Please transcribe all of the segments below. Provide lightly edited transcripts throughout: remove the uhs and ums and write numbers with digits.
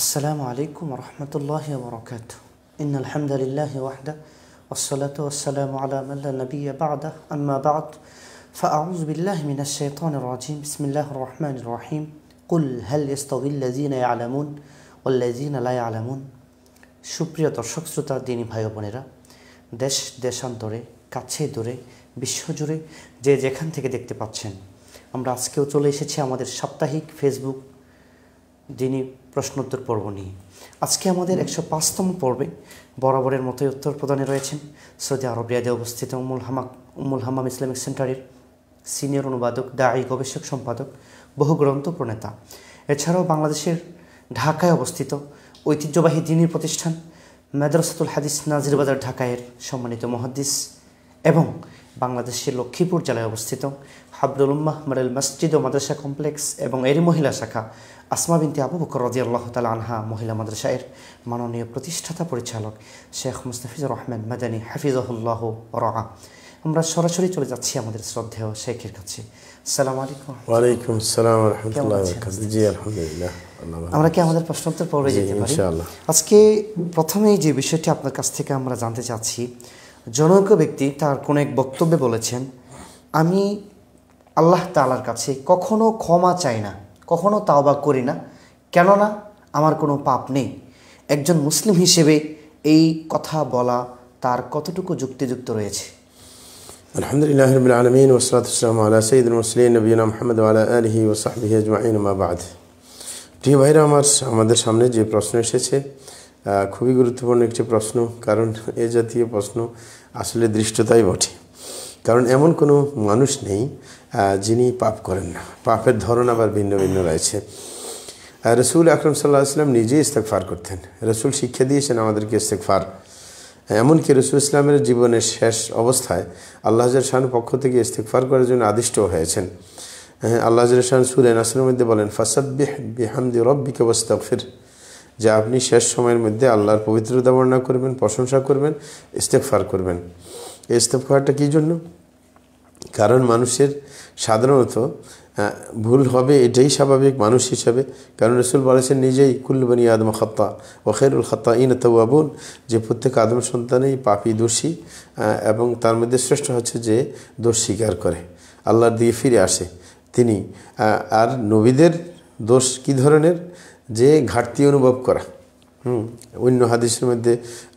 السلام عليكم ورحمة الله وبركاته. إن الحمد لله وحده والصلاة والسلام على من لا نبي بعده. أما بعد فأعوذ بالله من الشيطان الرجيم. بسم الله الرحمن الرحيم. قل هل يستوي الذين يعلمون والذين لا يعلمون. সুপ্রিয় দর্শক শ্রোতা দিনী ভাই বোনেরা, দেশ দেশান্তরে কাছে দূরে বিশ্বজুড়ে যে যেখান থেকে দেখতে পাচ্ছেন, আমরা আজকেও চলে এসেছি আমাদের সাপ্তাহিক ফেসবুক দিনী প্রশ্নোত্তর পর্ব নিয়ে। আজকে আমাদের 105তম পর্বে বরাবরের মতোই উত্তর প্রদানে রয়েছেন সৌদি আরব রিয়াদে অবস্থিত উম্মুল হাম্মাম ইসলামিক সেন্টারের সিনিয়র অনুবাদক, দায়ী, গবেষক, সম্পাদক, বহু গ্রন্থ প্রণেতা। এছাড়াও বাংলাদেশের ঢাকায় অবস্থিত ঐতিহ্যবাহী দ্বীনী প্রতিষ্ঠান মাদ্রাসাতুল হাদিস নাজিরবাজার ঢাকায়ের সম্মানিত মুহাদ্দিস এবং বাংলাদেশের লক্ষ্মীপুর জেলায় অবস্থিত হাবরুল উম্মাহ মডেল মসজিদ ও মাদ্রাসা কমপ্লেক্স এবং এরই মহিলা শাখা আসমা বিনতে আবু বকর রাদিয়াল্লাহু তাআলা আনহা মহিলা মাদ্রাসায়ের মাননীয় প্রতিষ্ঠাতা পরিচালক শেখ মুস্তাফিজুর রহমান মাদানী হাফিজাহুল্লাহ রাআ। আমরা সরাসরি চলে যাচ্ছি আমাদের শ্রদ্ধেয় শেখের কাছে। আসসালামু আলাইকুম। ওয়ালাইকুম আসসালাম ওয়া রাহমাতুল্লাহি ওয়া বারাকাতুহু। জি আলহামদুলিল্লাহ। আমরা কি আমাদের প্রশ্নোত্তর পর্বে যেতে পারি? ইনশাআল্লাহ। আজকে প্রথমেই যে বিষয়টি আপনার কাছ থেকে আমরা জানতে চাচ্ছি, জনৈক ব্যক্তি তার কোনো এক বক্তব্যে বলেছেন, আমি আল্লাহ তাআলার কাছে কখনো ক্ষমা চাই না, কখনো তাওবা করি না, কেননা আমার কোনো পাপ নেই। একজন মুসলিম হিসেবে এই কথা বলা তার কতটুকু যুক্তিযুক্ত রয়েছে? আলহামদুলিল্লাহি রাব্বিল আলামিন ওয়া সলাতু ওয়াসসালামু আলা সাইয়্যিদিল মুরসালিন নবিয়িনা মুহাম্মদ ওয়া আলা আলিহি ওয়া সাহবিহি আজমাইন, আম্মা বা'দ। প্রিয় ভাইরা, আমাদের সামনে যে প্রশ্ন এসেছে খুবই গুরুত্বপূর্ণ একটি প্রশ্ন, কারণ এ জাতীয় প্রশ্ন আসলে দৃষ্টতাই বটে। কারণ এমন কোনো মানুষ নেই যিনি পাপ করেন না। পাপের ধরন আবার ভিন্ন ভিন্ন রয়েছে। রসুল আকরাম সাল্লাল্লাহু আলাইহি ওয়াসাল্লাম নিজেই ইস্তেগফার করতেন। রসুল শিক্ষা দিয়েছেন আমাদেরকে ইস্তেগফার। এমনকি রসুল ইসলামের জীবনের শেষ অবস্থায় আল্লাহ শানের পক্ষ থেকে ইস্তেগফার করার জন্য আদিষ্ট হয়েছেন। আল্লাহ শান সূরা নাসরের মধ্যে বলেন, ফাসাব্বিহ বিহামদি রাব্বিকা ওয়াস্তাগফির, যে আপনি শেষ সময়ের মধ্যে আল্লাহর পবিত্রতা বর্ণনা করবেন, প্রশংসা করবেন, ইস্তেগফার করবেন। এই ইস্তেগফারটা কী জন্য? কারণ মানুষের সাধারণত ভুল হবে, এটাই স্বাভাবিক মানুষ হিসাবে। কারণ রসুল বলেছেন নিজেই, কুল্লু বনি আদম খাত্তা ওয়া খায়রুল খাত্তাইন তাওয়াবুন, যে প্রত্যেক আদম সন্তানই পাপী, দোষী, এবং তার মধ্যে শ্রেষ্ঠ হচ্ছে যে দোষ স্বীকার করে, আল্লাহর দিকে ফিরে আসে তিনি। আর নবীদের দোষ কী ধরনের? যে ঘাটতি অনুভব করা। অন্য হাদিসের মধ্যে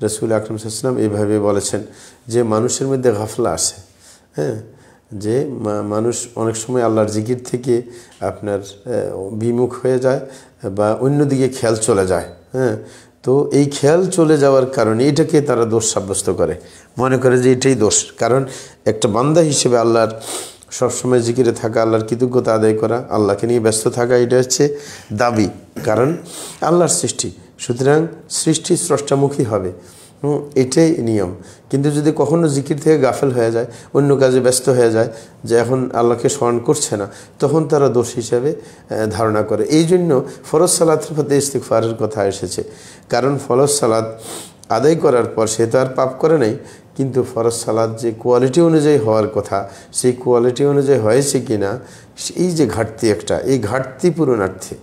রসুল আকরাম সাল্লাল্লাহু আলাইহি ওয়াসাল্লাম এইভাবে বলেছেন যে মানুষের মধ্যে গাফলা আসে, যে মানুষ অনেক সময় আল্লাহর জিকির থেকে আপনার বিমুখ হয়ে যায় বা অন্যদিকে খেয়াল চলে যায়। তো এই খেয়াল চলে যাওয়ার কারণে এটাকে তারা দোষ সাব্যস্ত করে, মনে করে যে এটাই দোষ। কারণ একটা বান্দা হিসেবে আল্লাহর সবসময় জিকিরে থাকা, আল্লাহর কৃতজ্ঞতা আদায় করা, আল্লাহকে নিয়ে ব্যস্ত থাকা, এটা হচ্ছে দাবি। কারণ আল্লাহর সৃষ্টি, সুতরাং সৃষ্টি স্রষ্টামুখী হবে, এটাই নিয়ম। কিন্তু যদি কখনো জিকির থেকে গাফেল হয়ে যায়, অন্য কাজে ব্যস্ত হয়ে যায়, যে এখন আল্লাহকে স্মরণ করছে না, তখন তারা দোষ হিসেবে ধারণা করে। এই জন্য ফরজ সালাতের প্রতি ইস্তিগফারের কথা এসেছে। কারণ ফরজ সালাত আদায় করার পর সে তো আর পাপ করে নাই, কিন্তু ফরজ সালাত যে কোয়ালিটি অনুযায়ী হওয়ার কথা, সেই কোয়ালিটি অনুযায়ী হয়েছে কি না, এই যে ঘাটতি একটা, এই ঘাটতি পূরণার্থে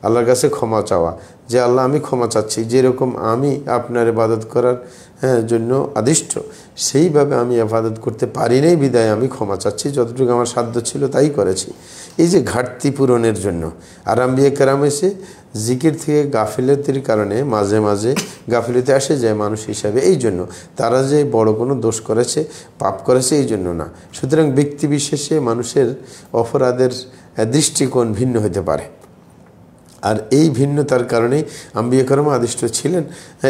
আল্লাহর কাছে ক্ষমা চাওয়া, যে আল্লাহ আমি ক্ষমা চাচ্ছি, যেরকম আমি আপনার ইবাদত করার জন্য আদিষ্ট, সেইভাবে আমি ইবাদত করতে পারি নাই, বিদায় আমি ক্ষমা চাচ্ছি, যতটুকু আমার সাধ্য ছিল তাই করেছি। এই যে ঘাটতি পূরণের জন্য। আর আম্বিয়া কেরাম এসে জিকির থেকে গাফিলতির কারণে মাঝে মাঝে গাফিলতি আসে যায় মানুষ হিসাবে, এই জন্য তারা যে বড় কোনো দোষ করেছে, পাপ করেছে, এই জন্য না। সুতরাং ব্যক্তি বিশেষে মানুষের অপরাধের দৃষ্টিকোণ ভিন্ন হতে পারে। আর এই ভিন্নতার কারণেই আম্বিয়া কেরাম আদিষ্ট ছিলেন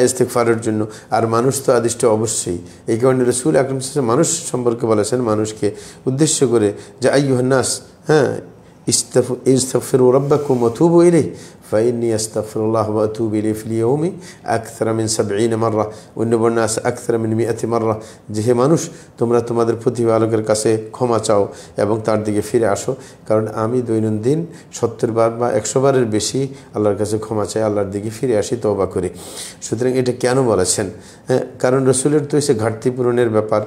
ইস্তেগফারের জন্য। আর মানুষ তো আদিষ্ট অবশ্যই। এই কারণে রাসূল আকরাম সাল্লাল্লাহু আলাইহি ওয়াসাল্লাম মানুষ সম্পর্কে বলেছেন, মানুষকে উদ্দেশ্য করে, যে আইয়ুহান নাস ইস্তাগফিরু রাব্বাকুম ওয়া তুবু ইলাইহি ফাইন্নী আস্তাগফিরুল্লাহ ওয়া আতুবু ইলাইহি ফিল ইয়াউমি আকসারা মিন 70 মাররা অন্য বর্ণনা আছে আকসারা মিন 100 মাররা, যে হে মানুষ, তোমরা তোমাদের প্রতিপালকের কাছে ক্ষমা চাও এবং তার দিকে ফিরে আসো, কারণ আমি দৈনন্দিন 70 বার বা 100 বারের বেশি আল্লাহর কাছে ক্ষমা চাই, আল্লাহর দিকে ফিরে আসি, তওবা করি। সুতরাং এটা কেন বলেছেন? কারণ রসুলের তো এসে ঘাটতি পূরণের ব্যাপার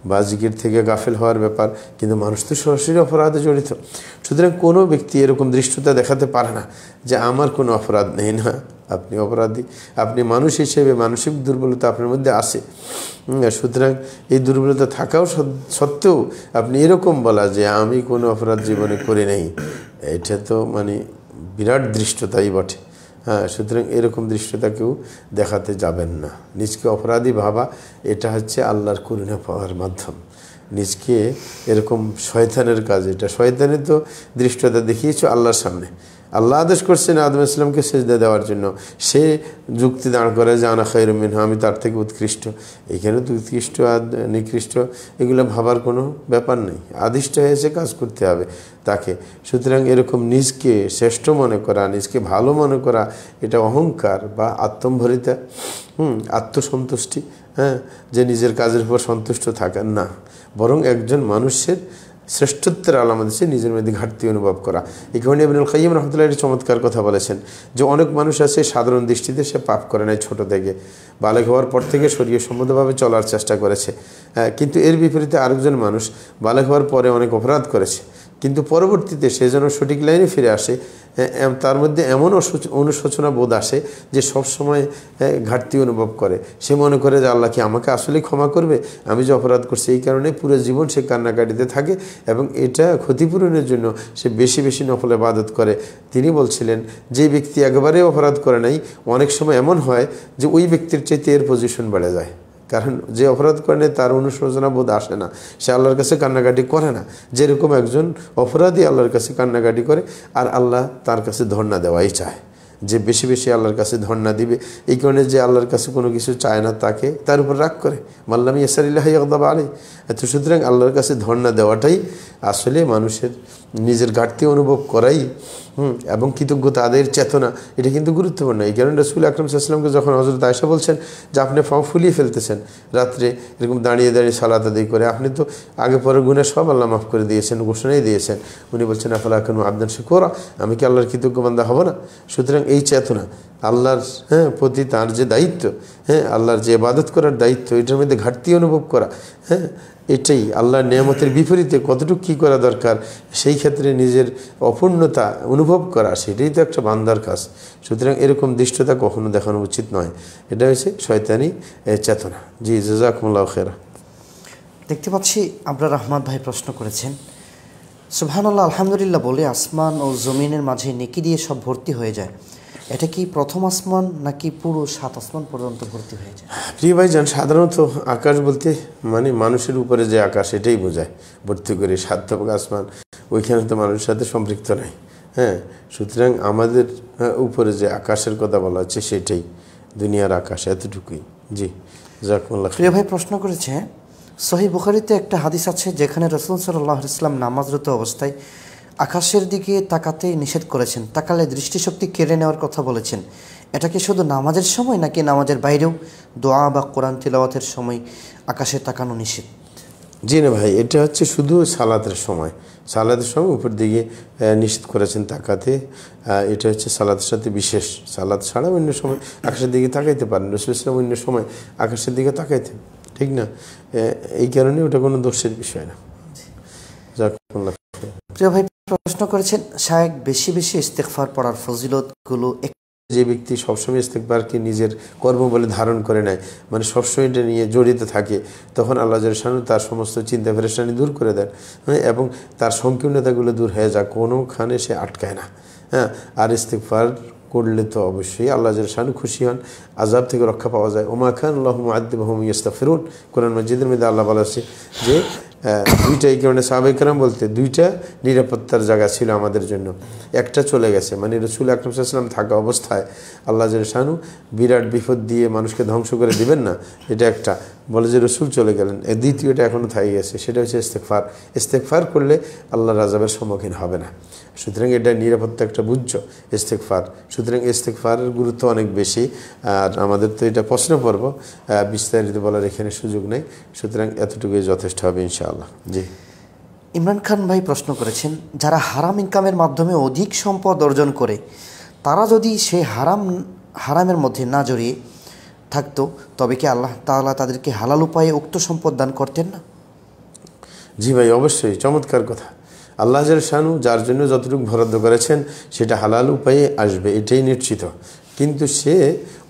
বা জিকির থেকে গাফেল হওয়ার ব্যাপার, কিন্তু মানুষ তো সরাসরি অপরাধে জড়িত। সুতরাং কোনো ব্যক্তি এরকম দৃষ্টতা দেখাতে পারে না যে আমার কোনো অপরাধ নেই, না, আপনি অপরাধী, আপনি মানুষ হিসেবে মানসিক দুর্বলতা আপনার মধ্যে আছে। সুতরাং এই দুর্বলতা থাকাও সত্ত্বেও আপনি এরকম বলা যে আমি কোনো অপরাধ জীবনে করে নেই, এটা তো মানে বিরাট দৃষ্টতাই বটে। হ্যাঁ, সুতরাং এরকম দৃশ্যতা কেউ দেখাতে যাবেন না। নিজকে অপরাধী ভাবা এটা হচ্ছে আল্লাহর করুণা পাওয়ার মাধ্যম। নিজকে এরকম শয়তানের কাজ, এটা শয়তানের তো দৃষ্টতা দেখিয়েছ আল্লাহর সামনে। আল্লাহ আদেশ করছেন আদম ইসলামকে সেজদা দেওয়ার জন্য, সে যুক্তি দাঁড় করে যে আনা খায়রুম মিনহু, আমি তার থেকে উৎকৃষ্ট। এখানে তো উৎকৃষ্ট আর নিকৃষ্ট এগুলো ভাবার কোনো ব্যাপার নেই, আদিষ্ট হয়েছে কাজ করতে হবে তাকে। সুতরাং এরকম নিজকে শ্রেষ্ঠ মনে করা, নিজকে ভালো মনে করা, এটা অহংকার বা আত্মম্ভরিতা, আত্মসন্তুষ্টি, হ্যাঁ, যে নিজের কাজের উপর সন্তুষ্ট থাকেন না, বরং একজন মানুষের শ্রেষ্ঠত্বের আলামত হচ্ছে নিজের মধ্যে ঘাটতি অনুভব করা। এই কারণে ইবনুল কাইয়িম রাহমাতুল্লাহ এর চমৎকার কথা বলেছেন যে অনেক মানুষ আছে সাধারণ দৃষ্টিতে সে পাপ করে নাই, ছোট থেকে বালেগ হওয়ার পর থেকে শরীয় সম্মতভাবে চলার চেষ্টা করেছে, কিন্তু এর বিপরীতে আরেকজন মানুষ বালেগ হওয়ার পরে অনেক অপরাধ করেছে, কিন্তু পরবর্তীতে সে যেন সঠিক লাইনে ফিরে আসে, তার মধ্যে এমন অনুশোচনা বোধ আসে যে সবসময় ঘাটতি অনুভব করে। সে মনে করে যে আল্লাহ কি আমাকে আসলে ক্ষমা করবে, আমি যে অপরাধ করছি। এই কারণে পুরো জীবন সে কান্নাকাটিতে থাকে এবং এটা ক্ষতিপূরণের জন্য সে বেশি বেশি নফল ইবাদত করে। তিনি বলছিলেন যে ব্যক্তি একেবারে অপরাধ করে নাই, অনেক সময় এমন হয় যে ওই ব্যক্তির চাইতে এর পজিশন বেড়ে যায়, কারণ যে অপরাধ করে নেই তার অনুশোচনা বোধ আসে না, সে আল্লাহর কাছে কান্নাকাটি করে না। যেরকম একজন অপরাধী আল্লাহর কাছে কান্নাকাটি করে আর আল্লাহ তার কাছে ধর্ণা দেওয়াই চায়, যে বেশি বেশি আল্লাহর কাছে ধর্ণা দিবে। এই কারণে যে আল্লাহর কাছে কোনো কিছু চায় না তাকে তার উপর রাগ করে, মাল্লাম ইয়াসারিল্লাহি ইয়াগদাবা আলাইহি। তো সুতরাং আল্লাহর কাছে ধর্ণা দেওয়াটাই আসলে মানুষের নিজের ঘাটতি অনুভব করাই এবং কৃতজ্ঞতা আদায়ের চেতনা, এটা কিন্তু গুরুত্বপূর্ণ। এই কারণে রাসূল আকরাম সাল্লাল্লাহু আলাইহি ওয়াসাল্লামকে যখন হযরত আয়েশা বলছেন যে আপনি পাও ফুলিয়ে ফেলতেছেন রাত্রে এরকম দাঁড়িয়ে দাঁড়িয়ে সালাত আদায় করে, আপনি তো আগে পরে গুনাহ সব আল্লাহ মাফ করে দিয়েছেন, ঘোষণাই দিয়েছেন। উনি বলছেন আফালা আকুনু আবদান শাকুরা, আমি কি আল্লাহর কৃতজ্ঞ বান্দা হব না? সুতরাং এই চেতনা আল্লাহর প্রতি তার যে দায়িত্ব, আল্লাহর যে ইবাদত করার দায়িত্ব, এটার মধ্যে ঘাটতি অনুভব করা, এটাই আল্লাহর নিয়ামতের বিপরীতে কতটুকু কী করা দরকার সেই ক্ষেত্রে নিজের অপূর্ণতা অনুভব করা, সেটাই তো একটা বান্দার কাজ। সুতরাং এরকম দৃষ্টতা কখনো দেখানো উচিত নয়, এটা হচ্ছে শয়তানি চেতনা। জি, জাযাকুমুল্লাহু খায়রা। দেখতে পাচ্ছি আবরার রহমান ভাই প্রশ্ন করেছেন, সুবহানাল্লাহ আলহামদুলিল্লাহ বলে আসমান ও জমিনের মাঝে নেকি দিয়ে সব ভর্তি হয়ে যায়, এটা কি প্রথম আসমান নাকি পুরো 7 আসমান পর্যন্ত ভর্তি হয়ে যায়? প্রিয় ভাইজান, সাধারণত আকাশ বলতে মানে মানুষের উপরে যে আকাশ এটাই বোঝায় ভর্তি করে। 7 আসমান, ওইখানে তো মানুষের সাথে সম্পৃক্ত নাই। সুতরাং আমাদের উপরে যে আকাশের কথা বলা হচ্ছে সেটাই দুনিয়ার আকাশ, এতটুকুই। জি, জাযাকুমুল্লাহ। প্রিয় ভাই প্রশ্ন করেছে, সহিহ বুখারীতে একটা হাদিস আছে যেখানে রাসূল সাল্লাল্লাহু আলাইহি ওয়াসাল্লাম নামাজরত অবস্থায় আকাশের দিকে তাকাতে নিষেধ করেছেন, তাকালে দৃষ্টিশক্তি কেড়ে নেওয়ার কথা বলেছেন। এটা কি শুধু নামাজের সময় নাকি নামাজের বাইরেও দোয়া বা কোরআন তিলাওয়াতের সময় আকাশে তাকানো নিষেধ? জি না ভাই, এটা হচ্ছে শুধু সালাতের সময়। সালাতের সময় উপর দিকে নিষেধ করেছেন তাকাতে, এটা হচ্ছে সালাতের সাথে বিশেষ। সালাত ছাড়া অন্য সময় আকাশের দিকে তাকাইতে পারেন, রাসূল সাল্লাল্লাহু আলাইহি ওয়াসাল্লাম অন্য সময় আকাশের দিকে তাকাইতেন, ঠিক না? এই কারণে ওটা কোনো দোষের বিষয় না। জাযাকুমুল্লাহ। প্রিয় ভাই প্রশ্ন করেছেন, শায়েখ বেশি বেশি ইস্তেগফার পড়ার ফজিলতগুলো। যে ব্যক্তি সবসময় ইস্তেগফারকে নিজের কর্ম বলে ধারণ করে নেয়, মানে সবসময় এটা নিয়ে জড়িত থাকে, তখন আল্লাহ জাল্লাহু শাআনহু তার সমস্ত চিন্তা পেরেশানি দূর করে দেন এবং তার সংকীর্ণতাগুলো দূর হয়ে যায়, কোনোখানে সে আটকায় না। আর ইস্তেগফার করলে তো অবশ্যই আল্লাহ জাল্লাহু শাআনহু খুশি হন, আযাব থেকে রক্ষা পাওয়া যায়। ওমা কানাল্লাহু মুআযযিবুহুম ইস্তাগফিরুন, কোরআন মাজিদের মধ্যে আল্লাহ বলেছে যে দুইটা, এই কারণে সাহাবায়ে কেরাম বলতে দুইটা নিরাপত্তার জায়গা ছিল আমাদের জন্য, একটা চলে গেছে, মানে রাসূল আকরাম সাল্লাল্লাহু আলাইহি ওয়াসাল্লাম থাকা অবস্থায় আল্লাহ জাল্লাহু শাআনহু বিরাট বিপদ দিয়ে মানুষকে ধ্বংস করে দিবেন না, এটা একটা বলে যে রাসূল চলে গেলেন। দ্বিতীয়টা এখনও থাকি গেছে, সেটা হচ্ছে ইস্তেগফার। ইস্তেগফার করলে আল্লাহর আযাবের সম্মুখীন হবে না। সুতরাং এটা নিরাপত্তা একটা বুঝছ ইস্তেগফার। সুতরাং ইস্তেগফারের গুরুত্ব অনেক বেশি। আর আমাদের তো এটা প্রশ্ন পর্ব, বিস্তারিত বলার এখানে সুযোগ নেই, সুতরাং এতটুকুই যথেষ্ট হবে ইনশাআল্লাহ। জি, ইমরান খান ভাই প্রশ্ন করেছেন, যারা হারাম ইনকামের মাধ্যমে অধিক সম্পদ অর্জন করে তারা যদি সেই হারামের মধ্যে না জড়িয়ে থাকতো তবে কি আল্লাহ তাআলা তাদেরকে হালাল উপায়ে উক্ত সম্পদ দান করতেন না? জি ভাই, অবশ্যই চমৎকার কথা। আল্লাহ জাল্লাহু শাআনহু যার জন্য যতটুকু বরাদ্দ করেছেন সেটা হালাল উপায়ে আসবে, এটাই নিশ্চিত। কিন্তু সে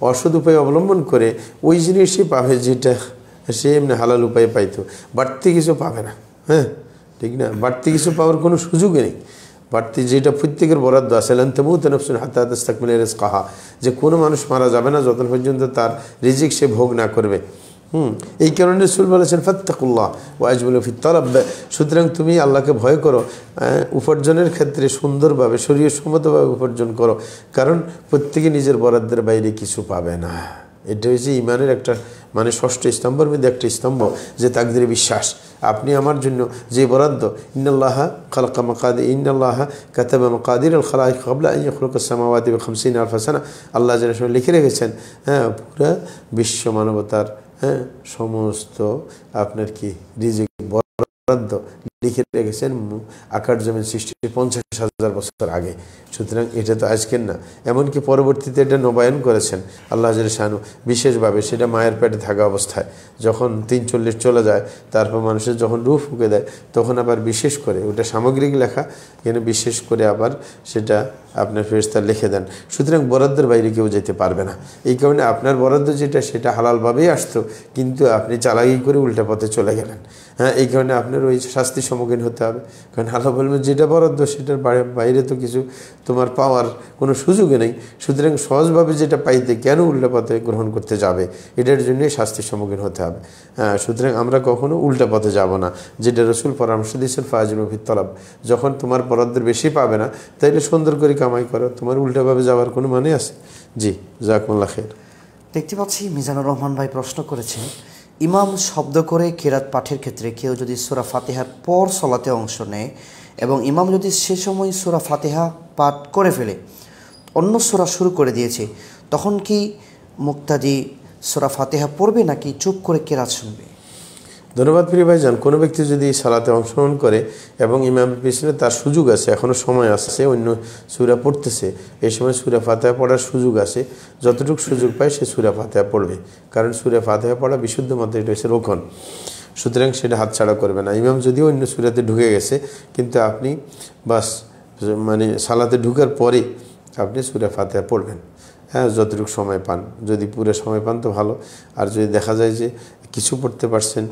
অসৎ উপায় অবলম্বন করে ওই জিনিসই পাবে যেটা সে এমনি হালাল উপায়ে পাইতো, বাড়তি কিছু পাবে না। হ্যাঁ, ঠিক না? বাড়তি কিছু পাওয়ার কোনো সুযোগই নেই। বাড়তি যেটা প্রত্যেকের বরাদ্দ আছে, কাহা, যে কোনো মানুষ মারা যাবে না যতক্ষণ পর্যন্ত তার রিজিক সে ভোগ না করবে। এই কারণে রাসূল বলেছেন ফাত্তাকুল্লাহ ওয়া আজমিলু ফিত তালাব। সুতরাং তুমি আল্লাহকে ভয় করো, উপার্জনের ক্ষেত্রে সুন্দরভাবে শরীয়সম্মতভাবে উপার্জন করো, কারণ প্রত্যেকে নিজের বরাদ্দের বাইরে কিছু পাবে না। এটা হচ্ছে ইমানের একটা মানে ষষ্ঠ স্তম্ভের মধ্যে একটা স্তম্ভ, যে তাকদীরে বিশ্বাস। আপনি আমার জন্য যে বরাদ্দ, ইন্নাল্লাহা খালাকা মাকাদির, ইন্নাল্লাহা কাতাবা মাকাদিরুল খালাইক ক্বাবলা আন ইয়াখলুকাস সামাওয়াতি বি50 আলফা সানা। আল্লাহ যারা লিখে রেখেছেন পুরা বিশ্ব মানবতার সমস্ত আপনার কি রিজিক বরাদ্দ লিখে রেখেছেন আকাশ জমিন সৃষ্টির 50,000 বছর আগে। সুতরাং এটা তো আজকের না, এমনকি পরবর্তীতে এটা নবায়ন করেছেন আল্লাহ শানু বিশেষভাবে। সেটা মায়ের পেটে থাকা অবস্থায় যখন 340 চলে যায়, তারপর মানুষের যখন রূহ ফুঁকে দেয়, তখন আবার বিশেষ করে ওটা সামগ্রিক লেখা, এখানে বিশেষ করে আবার সেটা আপনার ফেরেশতা লিখে দেন। সুতরাং বরাদ্দের বাইরে কেউ যেতে পারবে না। এই কারণে আপনার বরাদ্দ যেটা সেটা হালালভাবেই আসতো, কিন্তু আপনি চালাকি করে উল্টা পথে চলে গেলেন। এই কারণে আপনার ওই শাস্তির সম্মুখীন হতে হবে। কারণ আল্লাহ বলবেন যেটা বরাদ্দ সেটার বাইরে তো কিছু তোমার পাওয়ার কোনো সুযোগই নেই। সুতরাং সহজভাবে যেটা পাইতে কেন উল্টা পথে গ্রহণ করতে যাবে, এটার জন্যই শাস্তির সম্মুখীন হতে হবে। সুতরাং আমরা কখনো উল্টা পথে যাব না, যেটা রাসূল পরামর্শ দিয়েছেন ফাজিলু ফিত তালাব। যখন তোমার বরাদ্দের বেশি পাবে না, তাইলে সুন্দর করে কামাই করো, তোমার উল্টাভাবে যাওয়ার কোনো মানে আছে? জি, জাযাকুমুল্লাহ খাইর। দেখতে পাচ্ছি মিজানুর রহমান ভাই প্রশ্ন করেছেন, ইমাম শব্দ করে কিরাত পাঠের ক্ষেত্রে কেউ যদি সূরা ফাতিহার পর সালাতে অংশ নেয় এবং ইমাম যদি সে সময় সূরা ফাতিহা পাঠ করে ফেলে, অন্য সূরা শুরু করে দিয়েছে, তখন কি মুক্তাদি সূরা ফাতিহা পড়বে নাকি চুপ করে কিরাত শুনবে? ধন্যবাদ প্রিয় ভাইজান। কোনো ব্যক্তি যদি সালাতে অংশগ্রহণ করে এবং ইমামের পিছনে তার সুযোগ আছে, এখনও সময় আছে, অন্য সূরা পড়তেছে, এই সময় সূরা ফাতিহা পড়ার সুযোগ আছে, যতটুকু সুযোগ পায় সে সূরা ফাতিহা পড়বে। কারণ সূরা ফাতিহা পড়া বিশুদ্ধ মতে এটা হচ্ছে রোকন। সুতরাং সেটা হাতছাড়া করবে না। ইমাম যদিও অন্য সূরাতে ঢুকে গেছে, কিন্তু আপনি বাস মানে সালাতে ঢুকার পরে আপনি সূরা ফাতিহা পড়বেন। যতটুকু সময় পান, যদি পুরো সময় পান তো ভালো। আর যদি দেখা যায় যে কিছু পড়তে পারছেন,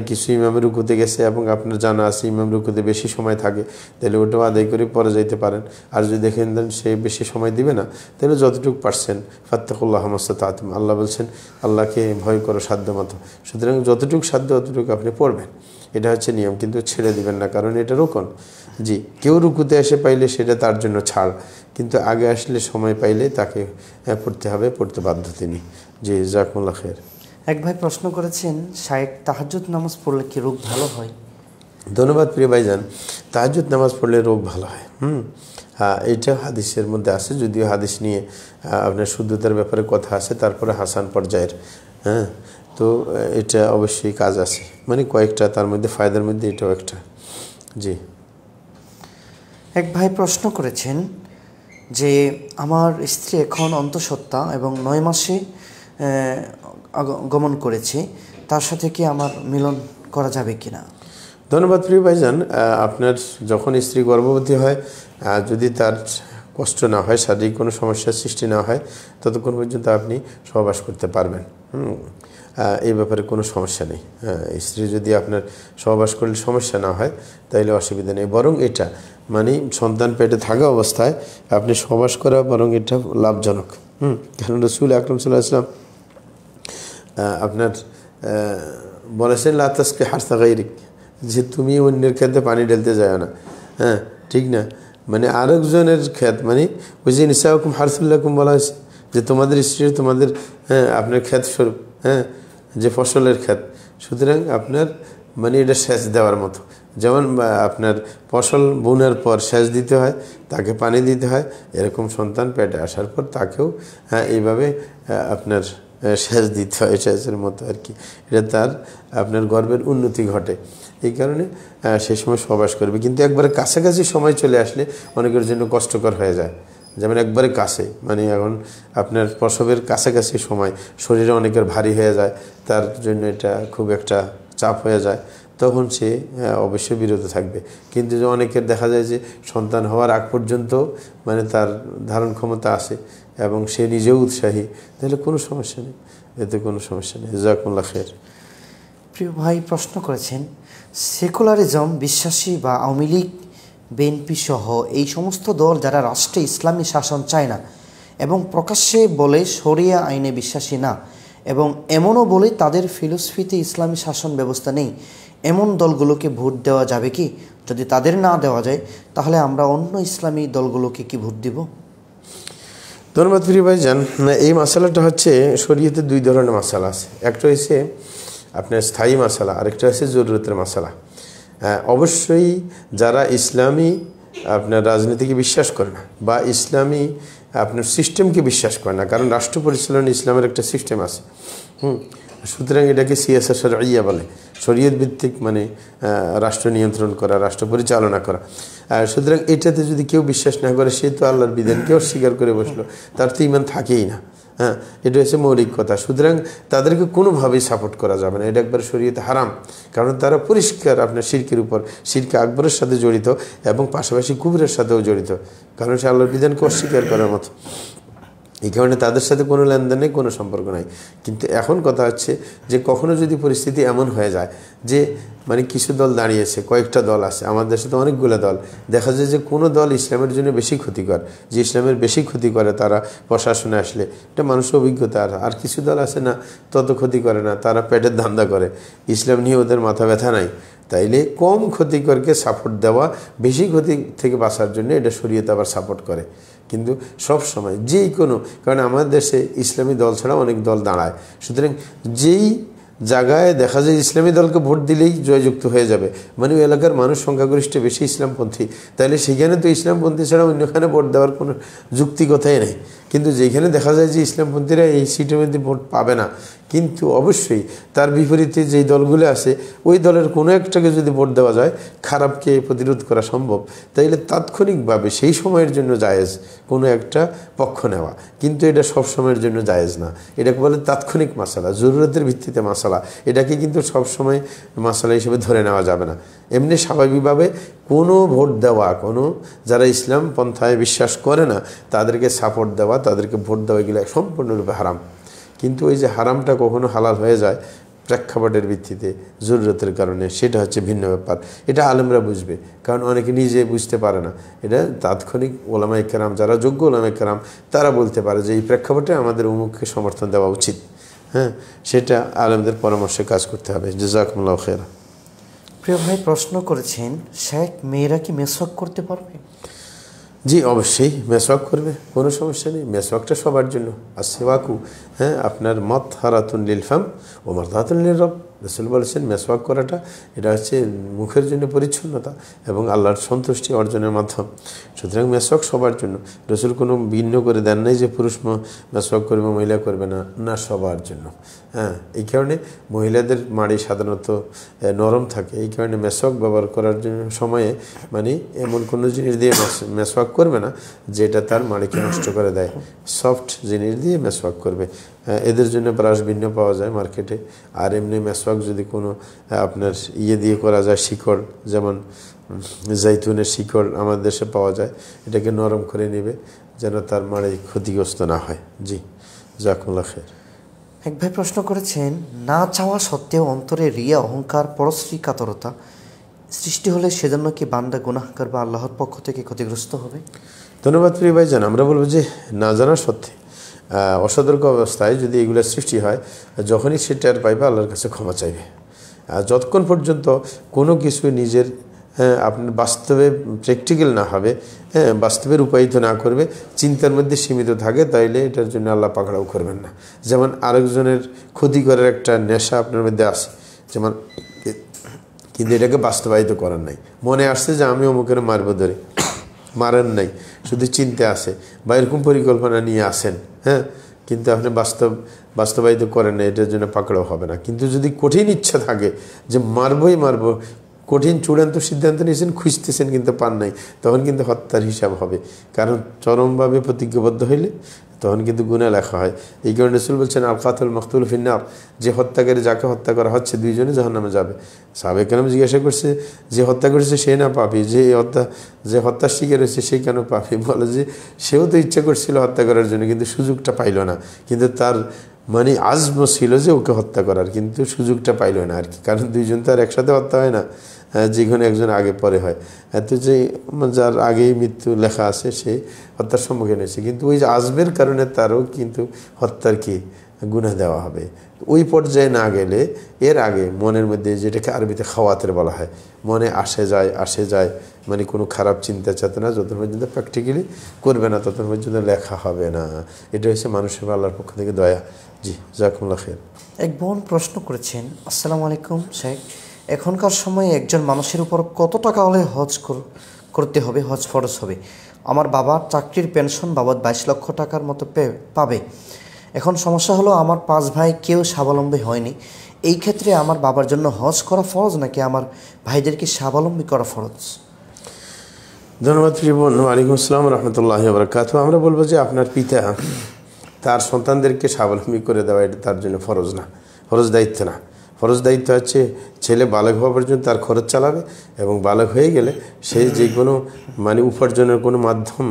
কিছু ইমামের রুকুতে গেছে এবং আপনার জানা আছে ইমাম রুকুতে বেশি সময় থাকে, তাহলে ওটাও আদায় করে পরে যাইতে পারেন। আর যদি দেখেন দেন সে বেশি সময় দিবে না, তাহলে যতটুকু পারছেন ফাত্তাকুল্লাহ মাসতাতুম, আল্লাহ বলছেন আল্লাহকে ভয় করো সাধ্য মতো। সুতরাং যতটুকু সাধ্য ততটুকু আপনি পড়বেন, এটা হচ্ছে নিয়ম, কিন্তু ছেড়ে দিবেন না, কারণ এটা রোকন। জি, কেউ রুকুতে এসে পাইলে সেটা তার জন্য ছাড়, কিন্তু আগে আসলে সময় পাইলে তাকে পড়তে হবে, পড়তে বাধ্য তিনি। জি, জাযাকুমুল্লাহ খাইর। এক ভাই প্রশ্ন করেছেন, শায়েখ তাহাজ্জুদ নামাজ পড়লে কি রোগ ভালো হয়? ধন্যবাদ প্রিয় ভাইজান। তাহাজ্জুদ নামাজ পড়লে রোগ ভালো হয়। এইটা হাদিসের মধ্যে আছে, যদিও হাদিস নিয়ে আপনার শুদ্ধতার ব্যাপারে কথা আছে, তারপরে হাসান পর্যায়ের। তো এটা অবশ্যই কাজ আছে, মানে কয়েকটা, তার মধ্যে ফায়দার মধ্যে এটাও একটা। জি, এক ভাই প্রশ্ন করেছেন যে আমার স্ত্রী এখন অন্তঃসত্ত্বা এবং 9 মাসে গমন করেছে, তার সাথে কি আমার মিলন করা যাবে কিনা? ধন্যবাদ প্রিয় ভাইজান। আপনার যখন স্ত্রী গর্ভবতী হয়, যদি তার কষ্ট না হয়, শারীরিক কোনো সমস্যার সৃষ্টি না হয়, ততক্ষণ পর্যন্ত আপনি সহবাস করতে পারবেন। এই ব্যাপারে কোনো সমস্যা নেই। স্ত্রী যদি আপনার সহবাস করলে সমস্যা না হয়, তাইলে অসুবিধা নেই। বরং এটা মানে সন্তান পেটে থাকা অবস্থায় আপনি সহবাস করা বরং এটা লাভজনক। কারণ রাসূল আকরাম সাল্লাল্লাহু আলাইহি ওয়াসাল্লাম আপনার বলেছেন লা তাসকি হারসা গায়রিক, যে তুমি অন্যের ক্ষেতে পানি ঢেলতে যায় না। ঠিক না, মানে আরেকজনের ক্ষেত, মানে ওই যে নিসাউকুম হারসুল লাকুম বলা হয়েছে, যে তোমাদের স্ত্রী তোমাদের আপনার ক্ষেত স্বরূপ, যে ফসলের ক্ষেত। সুতরাং আপনার মানে এটা সেচ দেওয়ার মতো, যেমন আপনার ফসল বোনার পর সেচ দিতে হয়, তাকে পানি দিতে হয়, এরকম সন্তান পেটে আসার পর তাকেও এইভাবে আপনার সেচ দিতে হয়, সেচের মতো আর কি। এটা তার আপনার গর্ভের উন্নতি ঘটে, এই কারণে সে সময় সহবাস করবে। কিন্তু একবারে কাছাকাছি সময় চলে আসলে অনেকের জন্য কষ্টকর হয়ে যায়। যেমন একবারে কাছে, মানে এখন আপনার প্রসবের কাছাকাছি সময় শরীরে অনেকের ভারী হয়ে যায়, তার জন্য এটা খুব একটা চাপ হয়ে যায়। তখন সে অবশ্যই বিরত থাকবে। কিন্তু যে অনেকের দেখা যায় যে সন্তান হওয়ার আগ পর্যন্ত মানে তার ধারণ ক্ষমতা আছে এবং সে নিজেও উৎসাহী, তাহলে কোনো সমস্যা নেই, এতে কোনো সমস্যা নেই। জাযাকুমুল্লাহ খাইর। প্রিয় ভাই প্রশ্ন করেছেন, সেকুলারিজম বিশ্বাসী বা আওয়ামী লীগ, বিএনপি সহ এই সমস্ত দল যারা রাষ্ট্রে ইসলামী শাসন চায় না এবং প্রকাশ্যে বলে শরিয়া আইনে বিশ্বাসী না, এবং এমনও বলে তাদের ফিলোসফিতে ইসলামী শাসন ব্যবস্থা নেই, এমন দলগুলোকে ভোট দেওয়া যাবে কি? যদি তাদের না দেওয়া যায় তাহলে আমরা অন্য ইসলামী দলগুলোকে কি ভোট দিব? ধন্যবাদ প্রিয় ভাইজান। এই মশালাটা হচ্ছে শরীয়তে দুই ধরনের মশালা আছে। একটা হচ্ছে আপনার স্থায়ী মশালা, আরেকটা হচ্ছে জরুরতের মশালা। অবশ্যই যারা ইসলামী আপনার রাজনীতিকে বিশ্বাস করে না বা ইসলামী আপনার সিস্টেমকে বিশ্বাস করে না, কারণ রাষ্ট্র পরিচালনা ইসলামের একটা সিস্টেম আছে, সুতরাং এটাকে সিয়াসা শরঈয়া বলে, শরীয়ত ভিত্তিক মানে রাষ্ট্র নিয়ন্ত্রণ করা, রাষ্ট্র পরিচালনা করা। সুতরাং এটাতে যদি কেউ বিশ্বাস না করে সে তো আল্লাহর বিধানকে অস্বীকার করে বসলো, তার তো ইমান থাকেই না। হ্যাঁ, এটা হচ্ছে মৌলিক কথা। সুতরাং তাদেরকে কোনোভাবেই সাপোর্ট করা যাবে না, এটা একবার শরীয়তে হারাম, কারণ তারা পরিষ্কার আপনার শিরকের উপর, শিরকে আকবরের সাথে জড়িত এবং পাশাপাশি কুফরের সাথেও জড়িত, কারণ সে আল্লাহর বিধানকে অস্বীকার করার মতো। এই কারণে তাদের সাথে কোনো লেনদেন নেই, কোনো সম্পর্ক নাই। কিন্তু এখন কথা হচ্ছে যে কখনো যদি পরিস্থিতি এমন হয়ে যায় যে মানে কিছু দল দাঁড়িয়েছে, কয়েকটা দল আছে আমাদের দেশে, তো অনেকগুলো দল, দেখা যায় যে কোনো দল ইসলামের জন্য বেশি ক্ষতিকর, যে ইসলামের বেশি ক্ষতি করে তারা প্রশাসনে আসলে, এটা মানুষের অভিজ্ঞতা। আর কিছু দল আছে না, তত ক্ষতি করে না, তারা পেটের ধান্দা করে, ইসলাম নিয়ে ওদের মাথা ব্যথা নাই। তাইলে কম ক্ষতিকরকে সাপোর্ট দেওয়া, বেশি ক্ষতি থেকে বাঁচার জন্য এটা শরীয়ত আবার সাপোর্ট করে। কিন্তু সব সময় যেই কোনো, কারণ আমাদের দেশে ইসলামী দল ছাড়া অনেক দল দাঁড়ায়, সুতরাং যেই জায়গায় দেখা যায় ইসলামী দলকে ভোট দিলেই জয়যুক্ত হয়ে যাবে, মানে ওই এলাকার মানুষ সংখ্যাগরিষ্ঠ বেশি ইসলামপন্থী, তাইলে সেখানে তো ইসলামপন্থী ছাড়া অন্যখানে ভোট দেওয়ার কোনো যুক্তিকতাই নেই। কিন্তু যেখানে দেখা যায় যে ইসলামপন্থীরা এই সিটের মধ্যে ভোট পাবে না, কিন্তু অবশ্যই তার বিপরীতে যেই দলগুলো আছে ওই দলের কোনো একটাকে যদি ভোট দেওয়া যায়, খারাপকে প্রতিরোধ করা সম্ভব, তাইলে তাৎক্ষণিকভাবে সেই সময়ের জন্য জায়েজ কোনো একটা পক্ষ নেওয়া, কিন্তু এটা সব সময়ের জন্য জায়েজ না। এটাকে বলে তাৎক্ষণিক মাসালা, জরুরতের ভিত্তিতে মাসালা, এটাকে কিন্তু সব সময় মাসালা হিসেবে ধরে নেওয়া যাবে না। এমনি স্বাভাবিকভাবে কোনো ভোট দেওয়া, কোনো যারা ইসলাম পন্থায় বিশ্বাস করে না তাদেরকে সাপোর্ট দেওয়া, তাদেরকে ভোট দেওয়া, এগুলো সম্পূর্ণরূপে হারাম। কিন্তু ওই যে হারামটা কখনো হালাল হয়ে যায় প্রেক্ষাপটের ভিত্তিতে, জরুরতের কারণে, সেটা হচ্ছে ভিন্ন ব্যাপার। এটা আলেমরা বুঝবে, কারণ অনেকে নিজে বুঝতে পারে না। এটা তাৎক্ষণিক ওলামায়ে কেরাম, যারা যোগ্য ওলামায়ে কেরাম, তারা বলতে পারে যে এই প্রেক্ষাপটে আমাদের অমুককে সমর্থন দেওয়া উচিত। হ্যাঁ, সেটা আলেমদের পরামর্শে কাজ করতে হবে। জাযাকুমুল্লাহু খাইরা। প্রিয় ভাই প্রশ্ন করেছেন, শেখ মেয়েরা কি মেসওয়াক করতে পারবে? জি অবশ্যই মেসওয়াক করবে, কোনো সমস্যা নেই। মেসওয়াকটা সবার জন্য। আর সেওয়াকু, হ্যাঁ, আপনার মত হারাতুন লিল ফাম ও মারদাতুন লির রব, রাসূল বলেছেন মেসওয়াক করাটা এটা হচ্ছে মুখের জন্য পরিচ্ছন্নতা এবং আল্লাহর সন্তুষ্টি অর্জনের মাধ্যম। সুতরাং মেসওয়াক সবার জন্য। রাসূল কোনো ভিন্ন করে দেন নাই যে পুরুষ মেসওয়াক করবে মহিলা করবে না, না, সবার জন্য। হ্যাঁ, এই কারণে মহিলাদের মাড়ি সাধারণত নরম থাকে, এই কারণে মেসওয়াক ব্যবহার করার জন্য সময়ে মানে এমন কোনো জিনিস দিয়ে মেসওয়াক করবে না যেটা তার মাড়িকে নষ্ট করে দেয়, সফট জিনিস দিয়ে মেসওয়াক করবে। এদের জন্য ব্রাশ ভিন্ন পাওয়া যায় মার্কেটে। আর এমনি মেসওয়াক যদি কোনো আপনার দিয়ে করা যায়, শিকড়, যেমন জাইতুনের শিকড় আমাদের দেশে পাওয়া যায়, এটাকে নরম করে নেবে যেন তার মাড়ি ক্ষতিগ্রস্ত না হয়। জি, জাযাকুমুল্লাহ খাইর। এক ভাই প্রশ্ন করেছেন, না চাওয়া সত্ত্বেও অন্তরে রিয়া, অহংকার, পরশ্রী কাতরতা সৃষ্টি হলে সেজন্য কি বান্দা গুনাহগার বা আল্লাহর পক্ষ থেকে ক্ষতিগ্রস্ত হবে? ধন্যবাদ প্রিয় ভাইজান। আমরা বলবো যে না জানা সত্ত্বে, অসতর্ক অবস্থায় যদি এগুলো সৃষ্টি হয়, যখনই সে টের পাইবে আল্লাহর কাছে ক্ষমা চাইবে। যতক্ষণ পর্যন্ত কোনো কিছু নিজের আপনার বাস্তবে প্র্যাকটিক্যাল না হবে, বাস্তবে রূপায়িত না করবে, চিন্তার মধ্যে সীমিত থাকে, তাইলে এটার জন্য আল্লাহ পাকড়াও করবেন না। যেমন আরেকজনের ক্ষতি করার একটা নেশা আপনার মধ্যে আছে, যেমন, কিন্তু এটাকে বাস্তবায়িত করার নাই। মনে আসছে যে আমি অমুকের মারব ধরে, মারেন নাই, শুধু চিন্তা আছে বা এরকম পরিকল্পনা নিয়ে আসেন, হ্যাঁ, কিন্তু আপনি বাস্তবায়িত করেন না, এটার জন্য পাকড়াও হবে না। কিন্তু যদি কঠিন ইচ্ছা থাকে যে মারবই মারব, কঠিন চূড়ান্ত সিদ্ধান্ত নিয়েছেন, খুঁজতেছেন কিন্তু পান নাই, তখন কিন্তু হত্যার হিসাব হবে। কারণ চরমভাবে প্রতিজ্ঞাবদ্ধ হইলে তখন কিন্তু গুনাহ লেখা হয়। এই কারণে রাসূল বলছেন আল কাতিল মাকতুল ফিন্নার, যে হত্যাকারী যাকে হত্যা করা হচ্ছে দুইজনে জাহান্নামে যাবে। সাহাবায়ে কেরাম জিজ্ঞাসা করছে যে হত্যা করেছে সে না পাপী, যে হত্যার শিকার হয়েছে সে কেন পাপী? বলে যে সেও তো ইচ্ছা করছিল হত্যা করার জন্য, কিন্তু সুযোগটা পাইল না। কিন্তু তার মানে আজম ছিল যে ওকে হত্যা করার, কিন্তু সুযোগটা পাইল না আর কি। কারণ দুইজন তো আর একসাথে হত্যা হয় না, যে কোনো একজন আগে পরে হয়। এত যে যার আগেই মৃত্যু লেখা আছে সে হত্যার সম্মুখীন হয়েছে, কিন্তু ওই যে আজমের কারণে তারও কিন্তু হত্যার কি গুনাহ দেওয়া হবে। ওই পর্যায়ে না গেলে এর আগে মনের মধ্যে, যেটাকে আরবিতে খাওয়াতের বলা হয়, মনে আসে যায় মানে কোনো খারাপ চিন্তা চেতনা যত পর্যন্ত প্র্যাকটিক্যালি করবে না তত পর্যন্ত লেখা হবে না। এটা হচ্ছে মানুষের আল্লাহর পক্ষ থেকে দয়া। জি, জাযাকুমুল্লাহ খাইর। এক বোন প্রশ্ন করেছেন, আসসালামু আলাইকুম শেখ, এখনকার সময়ে একজন মানুষের উপর কত টাকা হলে হজ করতে হবে, হজ ফরজ হবে? আমার বাবার চাকরির পেনশন বাবদ 22 লক্ষ টাকার মতো পাবে। এখন সমস্যা হলো আমার 5 ভাই কেউ স্বাবলম্বী হয়নি। এই ক্ষেত্রে আমার বাবার জন্য হজ করা ফরজ নাকি আমার ভাইদেরকে স্বাবলম্বী করা ফরজ? ধন্যবাদ রিবন। ওয়ালাইকুম আসসালাম রহমতুল্লাহ বারাকাতুহু। আমরা বলবো যে আপনার পিতা তার সন্তানদেরকে স্বাবলম্বী করে দেওয়া এটা তার জন্য ফরজ না, ফরজ দায়িত্ব না। ফরজ দায়িত্ব হচ্ছে ছেলে বালক হওয়া পর্যন্ত তার খরচ চালাবে, এবং বালক হয়ে গেলে সে যে কোনো মানে উপার্জনের কোনো মাধ্যম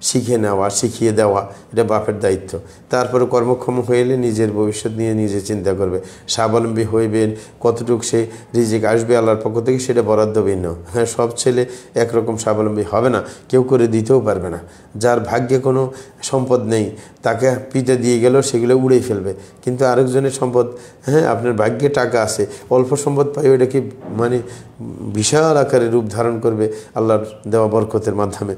শিখিয়ে দেওয়া এটা বাপের দায়িত্ব। তারপরে কর্মক্ষম হয়ে এলে নিজের ভবিষ্যৎ নিয়ে নিজে চিন্তা করবে। স্বাবলম্বী হইবেন কতটুকু সে রিজিক আসবে আল্লাহর পক্ষ থেকে সেটা বরাদ্দ ভিন্ন। হ্যাঁ, সব ছেলে একরকম স্বাবলম্বী হবে না, কেউ করে দিতেও পারবে না। যার ভাগ্যে কোনো সম্পদ নেই তাকে পিতা দিয়ে গেলেও সেগুলো উড়েই ফেলবে, কিন্তু আরেকজনের সম্পদ, হ্যাঁ আপনার ভাগ্যে টাকা আছে, অল্প সম্পদ পাই ওইটাকে মানে বিশাল আকারে রূপ ধারণ করবে আল্লাহর দেওয়া বরকতের মাধ্যমে।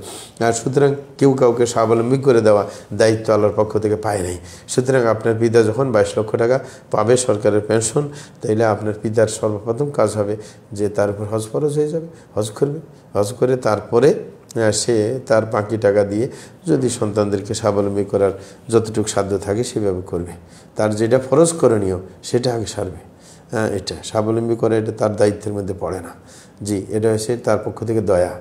আর সুতরাং কেউ কাউকে স্বাবলম্বী করে দেওয়া দায়িত্ব আল্লাহর পক্ষ থেকে পায় নাই। সুতরাং আপনার পিতা যখন 22 লক্ষ টাকা পাবে সরকারের পেনশন, তাইলে আপনার পিতার সর্বপ্রথম কাজ হবে যে তার উপর হজ ফরজ হয়ে যাবে, হজ করবে। হজ করে তারপরে সে তার বাকি টাকা দিয়ে যদি সন্তানদেরকে স্বাবলম্বী করার যতটুকু সাধ্য থাকে সেভাবে করবে। তার যেটা ফরজ করণীয় সেটা আগে সারবে। এটা স্বাবলম্বী করা এটা তার দায়িত্বের মধ্যে পড়ে না। জি, এটা হচ্ছে তার পক্ষ থেকে দয়া।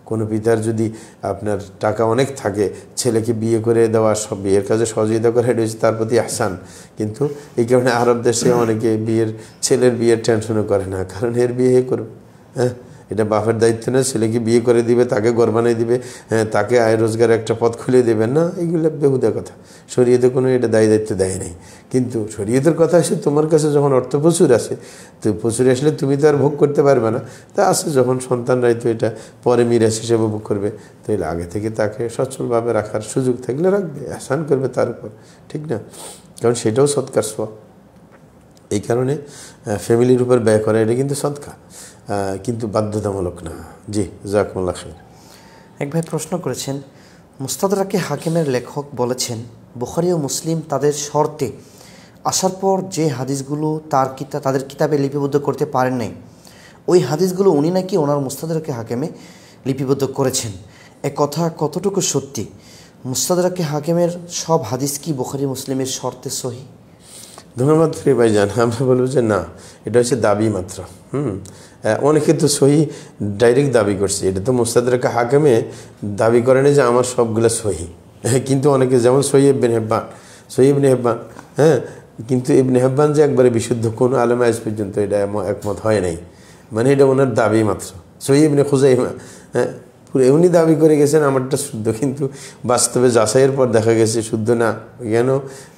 কোনো পিতার যদি আপনার টাকা অনেক থাকে, ছেলেকে বিয়ে করে দেওয়া, সব বিয়ের কাজে সহযোগিতা করা, এটা হচ্ছে তার প্রতি আহসান। কিন্তু এই কারণে আরব দেশে অনেকে ছেলের বিয়ের টেনশনও করে না, কারণ এর বিয়ে করবে। হ্যাঁ, এটা বাপের দায়িত্ব না, ছেলেকে বিয়ে করে দিবে, তাকে ঘর বানিয়ে দিবে, হ্যাঁ তাকে আয় রোজগারের একটা পথ খুলে দেবেন না, এইগুলো বেহুদা কথা। শরীয়তে কোনো এটা দায়িত্ব দেয় নেই। কিন্তু শরীয়তের কথা আসে তোমার কাছে যখন অর্থ প্রচুর আসে, তো প্রচুর আসলে তুমি তো আর ভোগ করতে পারবে না, তা আসে যখন সন্তানরাই তো এটা পরে মিরাস হিসেবে ভোগ করবে, তাইলে আগে থেকে তাকে সচ্ছলভাবে রাখার সুযোগ থাকলে রাখবে, আহসান করবে তার উপর, ঠিক না? কারণ সেটাও সৎকার সওয়াব। এই কারণে ফ্যামিলির উপর ব্যয় করা এটা কিন্তু সদকা, কিন্তু বাধ্যতামূলক না। জি, জাযাকুমুল্লাহ খাইর। এক ভাই প্রশ্ন করেছেন, মুস্তাদরাকে হাকিমের লেখক বলেছেন বুখারী ও মুসলিম তাদের শর্তে আসার পর যে হাদিসগুলো তাদের কিতাবে লিপিবদ্ধ করতে পারেন নাই, ওই হাদিসগুলো উনি নাকি ওনার মুস্তাদরাকে হাকিমে লিপিবদ্ধ করেছেন। এ কথা কতটুকু সত্যি? মুস্তাদরাকে হাকিমের সব হাদিস কি বুখারী মুসলিমের শর্তে সহি? ধন্যবাদ ভাইজান। আমরা বলবো যে না, এটা হচ্ছে দাবি মাত্র। অনেকে তো সহি ডাইরেক্ট দাবি করছে, এটা তো মুস্তাদরাকে হাকিমে দাবি করে না যে আমার সবগুলো সহি। কিন্তু অনেকে যেমন সহি ইবনে হিব্বান, হ্যাঁ, কিন্তু ইবনে হিব্বান যে একবারে বিশুদ্ধ কোনো আলেম আজ পর্যন্ত এটা একমত হয় নাই, মানে এটা ওনার দাবি মাত্র। সহি ইবনে খুজাইমা, হ্যাঁ, উনি দাবি করে গেছেন আমারটা শুদ্ধ, কিন্তু বাস্তবে যাচাইয়ের পর দেখা গেছে শুদ্ধ না, কেন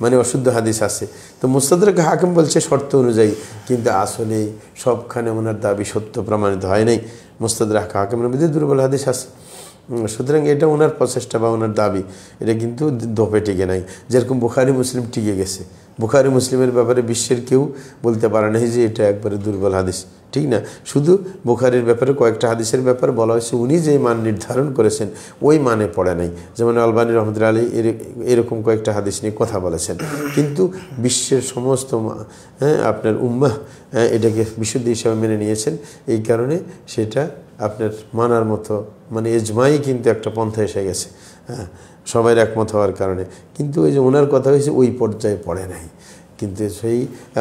মানে অশুদ্ধ হাদিস আছে। তো মুস্তাদরাকে হাকিম বলছে শর্ত অনুযায়ী, কিন্তু আসলে সবখানে ওনার দাবি সত্য প্রমাণিত হয় নাই। মুস্তাদরাকে হাকিমের মধ্যে দুর্বল হাদিস আছে। সুতরাং এটা ওনার প্রচেষ্টা বা ওনার দাবি, এটা কিন্তু দোপে টিকে নাই। যেরকম বুখারী মুসলিম টিকে গেছে, বুখারী মুসলিমের ব্যাপারে বিশ্বের কেউ বলতে পারে না যে এটা একবারে দুর্বল হাদিস, ঠিক না? শুধু বুখারীর ব্যাপারে কয়েকটা হাদিসের ব্যাপারে বলা হয়েছে উনি যে মান নির্ধারণ করেছেন ওই মানে পড়ে নাই। যেমন আলবানী রহমতুল্লাহ আলাইহি এরকম কয়েকটা হাদিস নিয়ে কথা বলেছেন, কিন্তু বিশ্বের সমস্ত আপনার উম্মাহ এটাকে বিশুদ্ধ হিসাবে মেনে নিয়েছেন। এই কারণে সেটা আপনার মানার মতো মানে এজমাই কিন্তু একটা পন্থা এসে গেছে, হ্যাঁ, সবাই একমত হওয়ার কারণে। কিন্তু ওই যে ওনার কথা হয়েছে ওই পর্যায়ে পড়ে নাই। কিন্তু সেই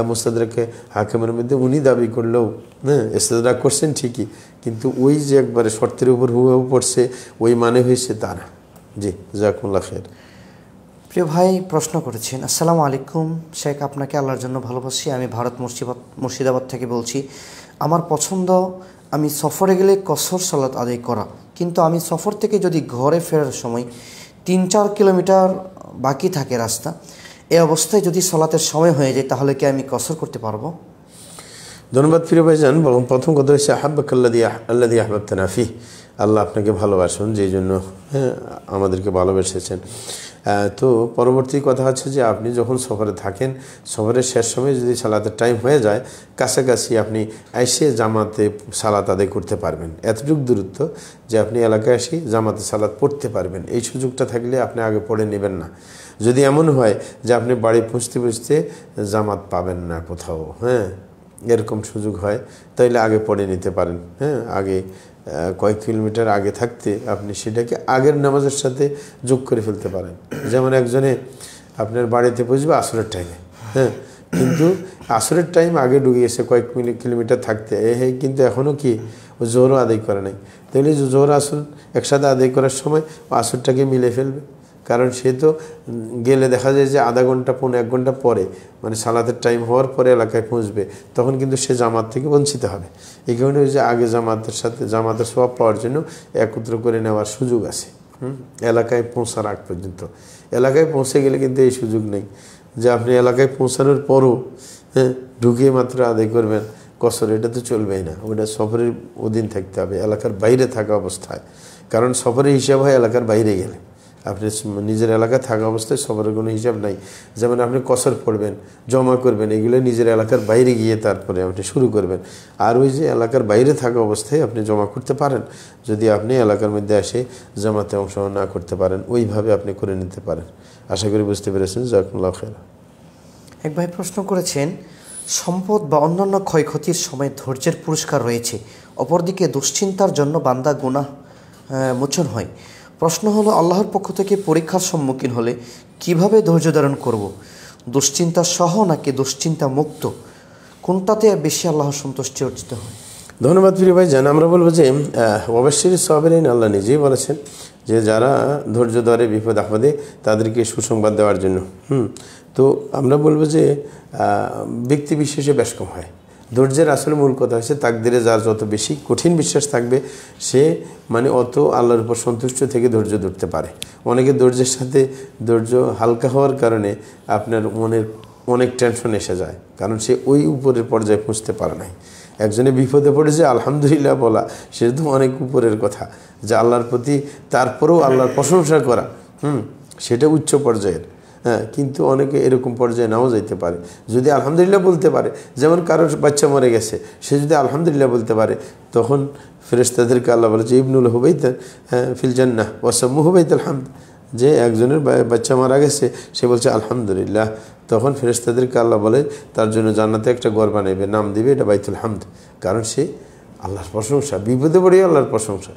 মুস্তাদরাকে হাকিমের মধ্যে উনি দাবি করলেও, হ্যাঁ, ইস্তেদরাক করছেন ঠিকই, কিন্তু ওই যে একবারে শর্তের উপর হুবহু পড়ছে ওই মানে হয়েছে তা না। জি, জাযাকুমুল্লাহ খাইর। প্রিয় ভাই প্রশ্ন করেছেন, আসসালামু আলাইকুম শেখ, আপনাকে আল্লাহর জন্য ভালোবাসি। আমি ভারত মুর্শিদাবাদ থেকে বলছি। আমার পছন্দ আমি সফরে গেলে কসর সালাত আদায় করা, কিন্তু আমি সফর থেকে যদি ঘরে ফেরার সময় 3-4 কিলোমিটার বাকি থাকে রাস্তা, এই অবস্থায় যদি সালাতের সময় হয়ে যায় তাহলে কি আমি কসর করতে পারবো? ধন্যবাদ প্রিয় ভাইজান। প্রথম কথা হচ্ছে আল্লাযী আহবাবতানা ফিহ, আল্লাহ আপনাকে ভালোবাসুন, যেই জন্য আমাদেরকে ভালোবেসেছেন। তো পরবর্তী কথা হচ্ছে যে আপনি যখন সফরে থাকেন, সফরের শেষ সময় যদি সালাতের টাইম হয়ে যায়, কাছাকাছি আপনি এসে জামাতে সালাত আদায় করতে পারবেন। এতটুকু দূরত্ব যে আপনি এলাকায় এসে জামাতে সালাত পড়তে পারবেন, এই সুযোগটা থাকলে আপনি আগে পড়ে নেবেন না। যদি এমন হয় যে আপনি বাড়ি পৌঁছতে জামাত পাবেন না কোথাও, এরকম সুযোগ হয়, তাইলে আগে পড়ে নিতে পারেন। আগে কয়েক কিলোমিটার আগে থাকতে আপনি সেটাকে আগের নামাজের সাথে যোগ করে ফেলতে পারেন। যেমন একজনে আপনার বাড়িতে পৌঁছবে আসরের টাইমে, কিন্তু আসরের টাইম আগে ঢুকে গেছে কয়েক কিলোমিটার থাকতে, কিন্তু এখনও কি ও জোহরও আদায় করে নাই, তাহলে জোহর আসর একসাথে আদায় করার সময় ও আসরটাকে মিলে ফেলবে। কারণ সে তো গেলে দেখা যায় যে আধা ঘন্টা 1 ঘন্টা পরে, মানে সালাতের টাইম হওয়ার পরে এলাকায় পৌঁছবে, তখন কিন্তু সে জামাত থেকে বঞ্চিত হবে। এই কারণে যে আগে জামাতের সাথে জামাতের সওয়াব পাওয়ার জন্য একত্র করে নেওয়ার সুযোগ আছে এলাকায় পৌঁছার আগ পর্যন্ত। এলাকায় পৌঁছে গেলে কিন্তু এই সুযোগ নেই যে আপনি এলাকায় পৌঁছানোর পরও ঢুকিয়ে মাত্র আদায় করবেন কসর, এটা তো চলবেই না। ওটা সফরের অধীন থাকতে হবে, এলাকার বাইরে থাকা অবস্থায়। কারণ সফরের হিসাব হয় এলাকার বাইরে গেলে, আপনি নিজের এলাকায় থাকা অবস্থায় সফরের কোনো হিসাব নাই। যেমন আপনি কসর পড়বেন, জমা করবেন, এগুলো নিজের এলাকার বাইরে গিয়ে তারপরে আপনি শুরু করবেন। আর ওই যে এলাকার বাইরে থাকা অবস্থায় আপনি জমা করতে পারেন, যদি আপনি এলাকার মধ্যে এসে জামাতে অংশগ্রহণ না করতে পারেন, ওইভাবে আপনি করে নিতে পারেন। আশা করি বুঝতে পেরেছেন। জাযাকুমুল্লাহু খায়রান। এক ভাই প্রশ্ন করেছেন, সম্পদ বা অন্যান্য ক্ষয়ক্ষতির সময় ধৈর্যের পুরস্কার রয়েছে, অপরদিকে দুশ্চিন্তার জন্য বান্দা গুনাহ মোচন হয়। প্রশ্ন হলো, আল্লাহর পক্ষ থেকে পরীক্ষার সম্মুখীন হলে কিভাবে ধৈর্য ধারণ করব? দুশ্চিন্তা সহ নাকি দুশ্চিন্তা মুক্ত, কোনটাতে বেশি আল্লাহ সন্তুষ্টি অর্জিত হয়? ধন্যবাদ প্রিয় ভাই জান। আমরা বলবো যে অবশ্যই সাবিরিন, আল্লাহ নিজেই বলেছেন যে যারা ধৈর্য ধরে বিপদ আপদে তাদেরকে সুসংবাদ দেওয়ার জন্য। তো আমরা বলবো যে ব্যক্তি বিশেষে বেশ কম হয়। ধৈর্যের আসলে মূল কথা হচ্ছে তাকদিরে যার যত বেশি কঠিন বিশ্বাস থাকবে সে মানে অত আল্লাহর উপর সন্তুষ্ট থেকে ধৈর্য ধরতে পারে। অনেকে ধৈর্যের সাথে ধৈর্য হালকা হওয়ার কারণে আপনার মনের অনেক টেনশন এসে যায়, কারণ সে ওই উপরের পর্যায়ে পৌঁছতে পারে নাই। একজনে বিপদে পড়েছে আলহামদুলিল্লাহ বলা, সেটা তো অনেক উপরের কথা। যে আল্লাহর প্রতি তারপরেও আল্লাহর প্রশংসা করা, সেটা উচ্চ পর্যায়ের। কিন্তু অনেকে এরকম পর্যায়ে নাও যাইতে পারে, যদি আলহামদুলিল্লাহ বলতে পারে। যেমন কারোর বাচ্চা মরে গেছে, সে যদি আলহামদুলিল্লাহ বলতে পারে, তখন ফেরেশতাদেরকে আল্লাহ বলে যে ইবনুল হুবাইতা ফিল জান্নাহ ওয়াসাম্মু হুবাইতুল হামদ, যে একজনের বাচ্চা মারা গেছে সে বলছে আলহামদুলিল্লাহ, তখন ফেরেশতাদেরকে আল্লাহ বলে তার জন্য জান্নাতে একটা ঘর বানাইবে, নাম দিবে এটা বাইতুল হামদ। কারণ সে আল্লাহর প্রশংসা, বিপদে পড়ে আল্লাহর প্রশংসা,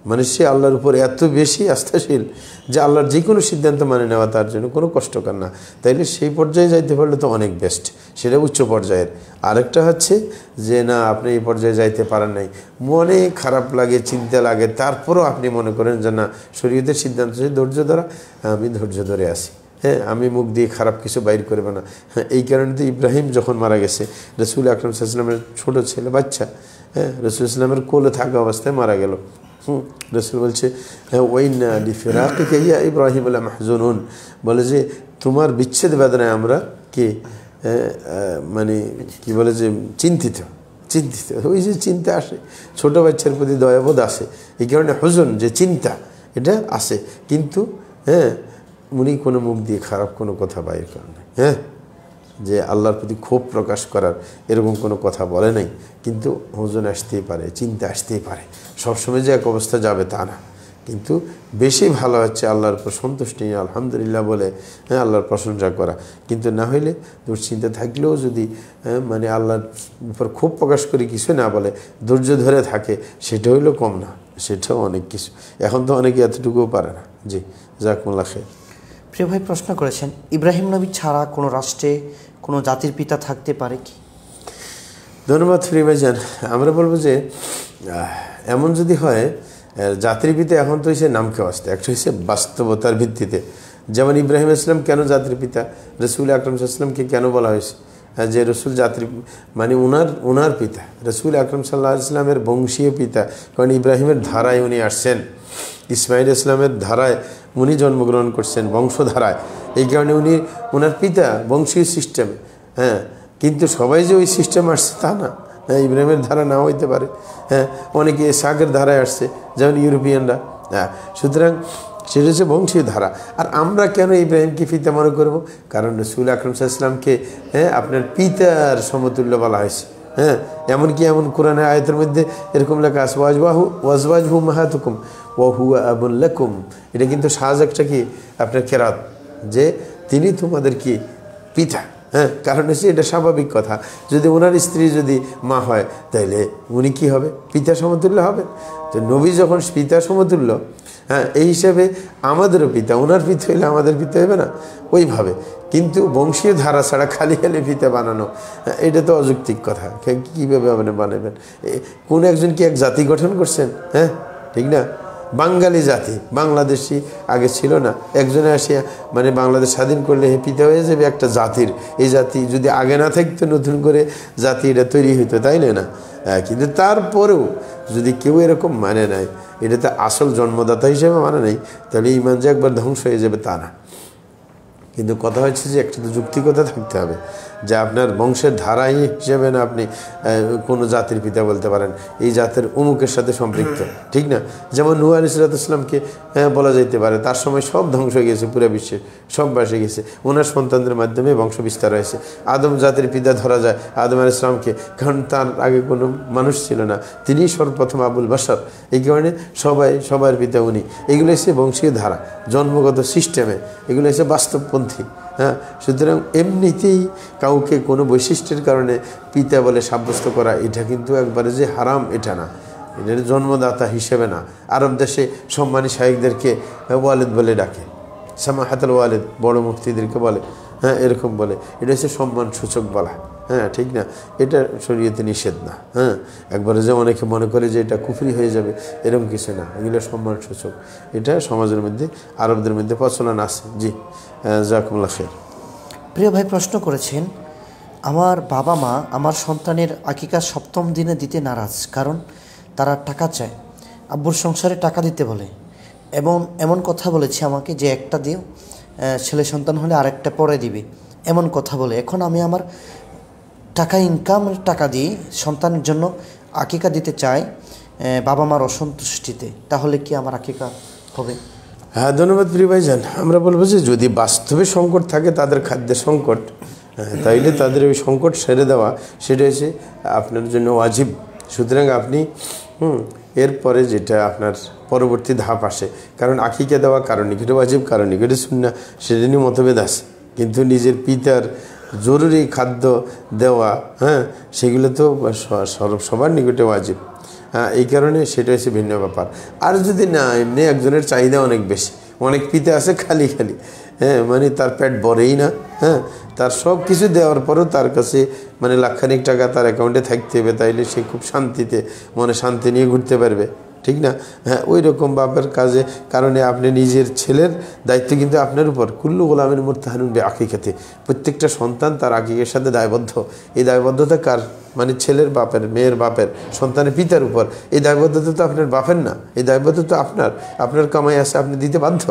মানে সে আল্লাহর উপর এত বেশি আস্থাশীল যে আল্লাহর যে কোনো সিদ্ধান্ত মানে নেওয়া তার জন্য কোনো কষ্টকর না। তাইলে সেই পর্যায়ে যাইতে পারলে তো অনেক বেস্ট, সেটা উচ্চ পর্যায়ের। আরেকটা হচ্ছে যে না আপনি এই পর্যায়ে যাইতে পারেন নাই, মনে খারাপ লাগে, চিন্তা লাগে, তারপরও আপনি মনে করেন যে না শরীয়তের সিদ্ধান্ত হচ্ছে ধৈর্য ধরা, আমি ধৈর্য ধরে আসি, আমি মুখ দিয়ে খারাপ কিছু বাইর করবে না। এই কারণে তো ইব্রাহিম যখন মারা গেছে, রসুল আকরাম সাল্লাল্লাহু আলাইহি ওয়াসাল্লামের ছোটো ছেলে বাচ্চা, রসুল ইসলামের কোলে থাকা অবস্থায় মারা গেল। রসুল বলছে ওয়াইন্না লিফিরাকিকা ইয়া ইব্রাহিম লামাহজুনুন, বলে যে তোমার বিচ্ছেদ বেদনায় আমরা কি মানে কি বলে যে চিন্তিত। ওই যে চিন্তা আসে, ছোট বাচ্চার প্রতি দয়াবোধ আসে, এই কারণে হুজুন যে চিন্তা এটা আসে। কিন্তু উনি কোনো মুখ দিয়ে খারাপ কোনো কথা বাইর করেন না, যে আল্লাহর প্রতি ক্ষোভ প্রকাশ করার এরকম কোনো কথা বলে নাই। কিন্তু হুজুন আসতেই পারে, চিন্তা আসতেই পারে, সবসময় যে এক অবস্থা যাবে তা না। কিন্তু বেশি ভালো হচ্ছে আল্লাহর উপর সন্তুষ্টি নিয়ে আলহামদুলিল্লাহ বলে আল্লাহর প্রশংসা করা। কিন্তু না হইলে দুশ্চিন্তা থাকলেও যদি মানে আল্লাহর উপর ক্ষোভ প্রকাশ করে কিছু না বলে, ধৈর্য ধরে থাকে, সেটা হইলেও কম না, সেটাও অনেক কিছু। এখন তো অনেকে এতটুকুও পারে না। জি, জাযাকুমুল্লাহ খায়র। প্রিয় ভাই প্রশ্ন করেছেন, ইব্রাহিম নবী ছাড়া কোনো রাষ্ট্রে কোনো জাতির পিতা থাকতে পারে কি? ধন্যবাদ ফ্রি ভাইজান। আমরা বলবো যে এমন যদি হয় জাতির ভিত্তিতে, এখন তো হচ্ছে নামকে আসতে, একটা হচ্ছে বাস্তবতার ভিত্তিতে যেমন ইব্রাহিম ইসলাম কেন জাতির পিতা, রসুল আকরম সাল্লামকে কেন বলা হয়েছে যে রসুল জাতির মানে ওনার পিতা, রসুল আকরম সাল্লাহ ইসলামের বংশীয় পিতা, কারণ ইব্রাহিমের ধারায় উনি আসছেন, ইসমাইল ইসলামের ধারায় উনি জন্মগ্রহণ করছেন, বংশধারায়, এই কারণে উনি ওনার পিতা বংশীয় সিস্টেমে। হ্যাঁ, কিন্তু সবাই যে ওই সিস্টেম আসছে তা না, হ্যাঁ, ইব্রাহিমের ধারা নাও হইতে পারে, হ্যাঁ, অনেকে ইসহাকের ধারায় আসছে যেমন ইউরোপিয়ানরা। হ্যাঁ, সুতরাং সেটা হচ্ছে বংশীয় ধারা। আর আমরা কেন ইব্রাহিমকে পিতা মনে করব? কারণ রসুল আকরম সাল্লাল্লাহু আলাইহি ওয়াসাল্লামকে আপনার পিতার সমতুল্য বলা হয়েছে। হ্যাঁ, এমনকি এমন কোরআনের আয়াতের মধ্যে এরকম লেখা আছে ওয়াজওয়াজহু উম্মাহাতুকুম ওয়া হুয়া আবুন লাকুম। এটা কিন্তু সাহায্যটা কি আপনার কেরাত, যে তিনি তোমাদের কি পিতা। হ্যাঁ, কারণ হচ্ছে এটা স্বাভাবিক কথা, যদি ওনার স্ত্রী যদি মা হয় তাইলে উনি কি হবে? পিতা সমতুল্য হবে। তো নবী যখন পিতা সমতুল্য, হ্যাঁ, এই হিসাবে আমাদেরও পিতা, ওনার পিতা হইলে আমাদের পিতা হবে না ওইভাবে। কিন্তু বংশীয় ধারা ছাড়া খালি খালি পিতা বানানো, এটা তো অযৌক্তিক কথা। কীভাবে আপনি বানাবেন? কোন একজন কি এক জাতি গঠন করছেন? হ্যাঁ, ঠিক না? বাঙালি জাতি, বাংলাদেশি আগে ছিল না, একজনে আসিয়া মানে বাংলাদেশ স্বাধীন করলে পিতা হয়ে যাবে একটা জাতির। এই জাতি যদি আগে না থাকতো নতুন করে জাতি এটা তৈরি হইতো, তাই না? কিন্তু তারপরেও যদি কেউ এরকম মানে নাই, এটাতে আসল জন্মদাতা হিসেবে মানে নেই, তাহলে ইমান যে একবার ধ্বংস হয়ে যাবে তা না। কিন্তু কথা হচ্ছে যে একটা তো যুক্তিকতা থাকতে হবে, যে আপনার বংশের ধারাই হিসেবে না আপনি কোনো জাতির পিতা বলতে পারেন এই জাতের অমুকের সাথে সম্পৃক্ত, ঠিক না? যেমন নূহ আলাইহিস সালামকে বলা যেতে পারে তার সময় সব ধ্বংস হয়ে গেছে, পুরো বিশ্বে সব বাসে গেছে, ওনার সন্তানদের মাধ্যমে বংশ বিস্তার হয়েছে। আদম জাতির পিতা ধরা যায় আদম আলাইহিস সালামকে, কারণ তার আগে কোনো মানুষ ছিল না, তিনি সর্বপ্রথম আবুল বাশার, এই কারণে সবার পিতা উনি। এগুলো এসে বংশীয় ধারা, জন্মগত সিস্টেমে, এগুলো এসে বাস্তবপন্থী। হ্যাঁ, সুতরাং এমনিতেই কাউকে কোনো বৈশিষ্ট্যের কারণে পিতা বলে সাব্যস্ত করা এটা কিন্তু একবারে যে হারাম এটা না, এটার জন্মদাতা হিসেবে না। আরব দেশে সম্মানী শাইখদেরকে ওয়ালিদ বলে ডাকে, সামাহাতুল ওয়ালিদ, বড় মুফতিদেরকে বলে, হ্যাঁ, এরকম বলে, এটা হচ্ছে সম্মান সূচক বলা। হ্যাঁ, ঠিক না? এটা শরীয়তে নিষেধ না। হ্যাঁ, একবারে যে অনেকে মনে করে যে এটা কুফরি হয়ে যাবে, এরকম কিছু না, এগুলো সম্মান সূচক। এটা সমাজের মধ্যে আরবদের মধ্যে প্রচলন আছে। জি, জাযাকুমুল্লাহ খাইর। প্রিয় ভাই প্রশ্ন করেছেন, আমার বাবা মা আমার সন্তানের আকিকা 7ম দিনে দিতে নারাজ, কারণ তারা টাকা চায়, আব্বুর সংসারে টাকা দিতে বলে, এবং এমন কথা বলেছে আমাকে যে একটা দিও, ছেলে সন্তান হলে আরেকটা পরে দিবে, এমন কথা বলে। এখন আমি আমার টাকা দিয়ে সন্তানের জন্য আকিকা দিতে চাই বাবা মার অসন্তুষ্টিতে, তাহলে কি আমার আকিকা হবে? হ্যাঁ, ধন্যবাদ প্রিয় ভাইজান। আমরা বলবো যে যদি বাস্তবে সংকট থাকে, তাদের খাদ্যের সংকট, তাইলে তাদের ওই সংকট সেরে দেওয়া সেটা হচ্ছে আপনার জন্য ওয়াজিব। সুতরাং আপনি এরপরে যেটা আপনার পরবর্তী ধাপ আসে, কারণ আকিকা দেওয়া কারণে এটা ওয়াজিব, কারণে এটা সুন্নাহ, সেটা নিয়ে মতভেদ আছে। কিন্তু নিজের পিতার জরুরি খাদ্য দেওয়া, হ্যাঁ, সেগুলো তো সবার নিকটে ওয়াজিব। হ্যাঁ, এই কারণে সেটা হচ্ছে ভিন্ন ব্যাপার। আর যদি না এমনি একজনের চাহিদা অনেক বেশি, অনেক পিতা আছে খালি হ্যাঁ, মানে তার পেট ভরেই না, হ্যাঁ, তার সব কিছু দেওয়ার পরেও তার কাছে মানে লাখখানিক টাকা তার অ্যাকাউন্টে থাকতে হবে, তাইলে সে খুব শান্তিতে মনে শান্তি নিয়ে ঘুরতে পারবে, ঠিক না? হ্যাঁ, ওই রকম বাপের কাজে কারণে আপনি নিজের ছেলের দায়িত্ব কিন্তু আপনার উপর। কুল্লু গোলামের মুরতাহানুন বে আকিকাতে, প্রত্যেকটা সন্তান তার আকিকের সাথে দায়বদ্ধ। এই দায়বদ্ধতা কার? মানে ছেলের বাপের, মেয়ের বাপের, সন্তানের পিতার উপর। এই দায়বদ্ধতা তো আপনার বাপের না, এই দায়বদ্ধতা তো আপনার কামাই আছে, আপনি দিতে বাধ্য,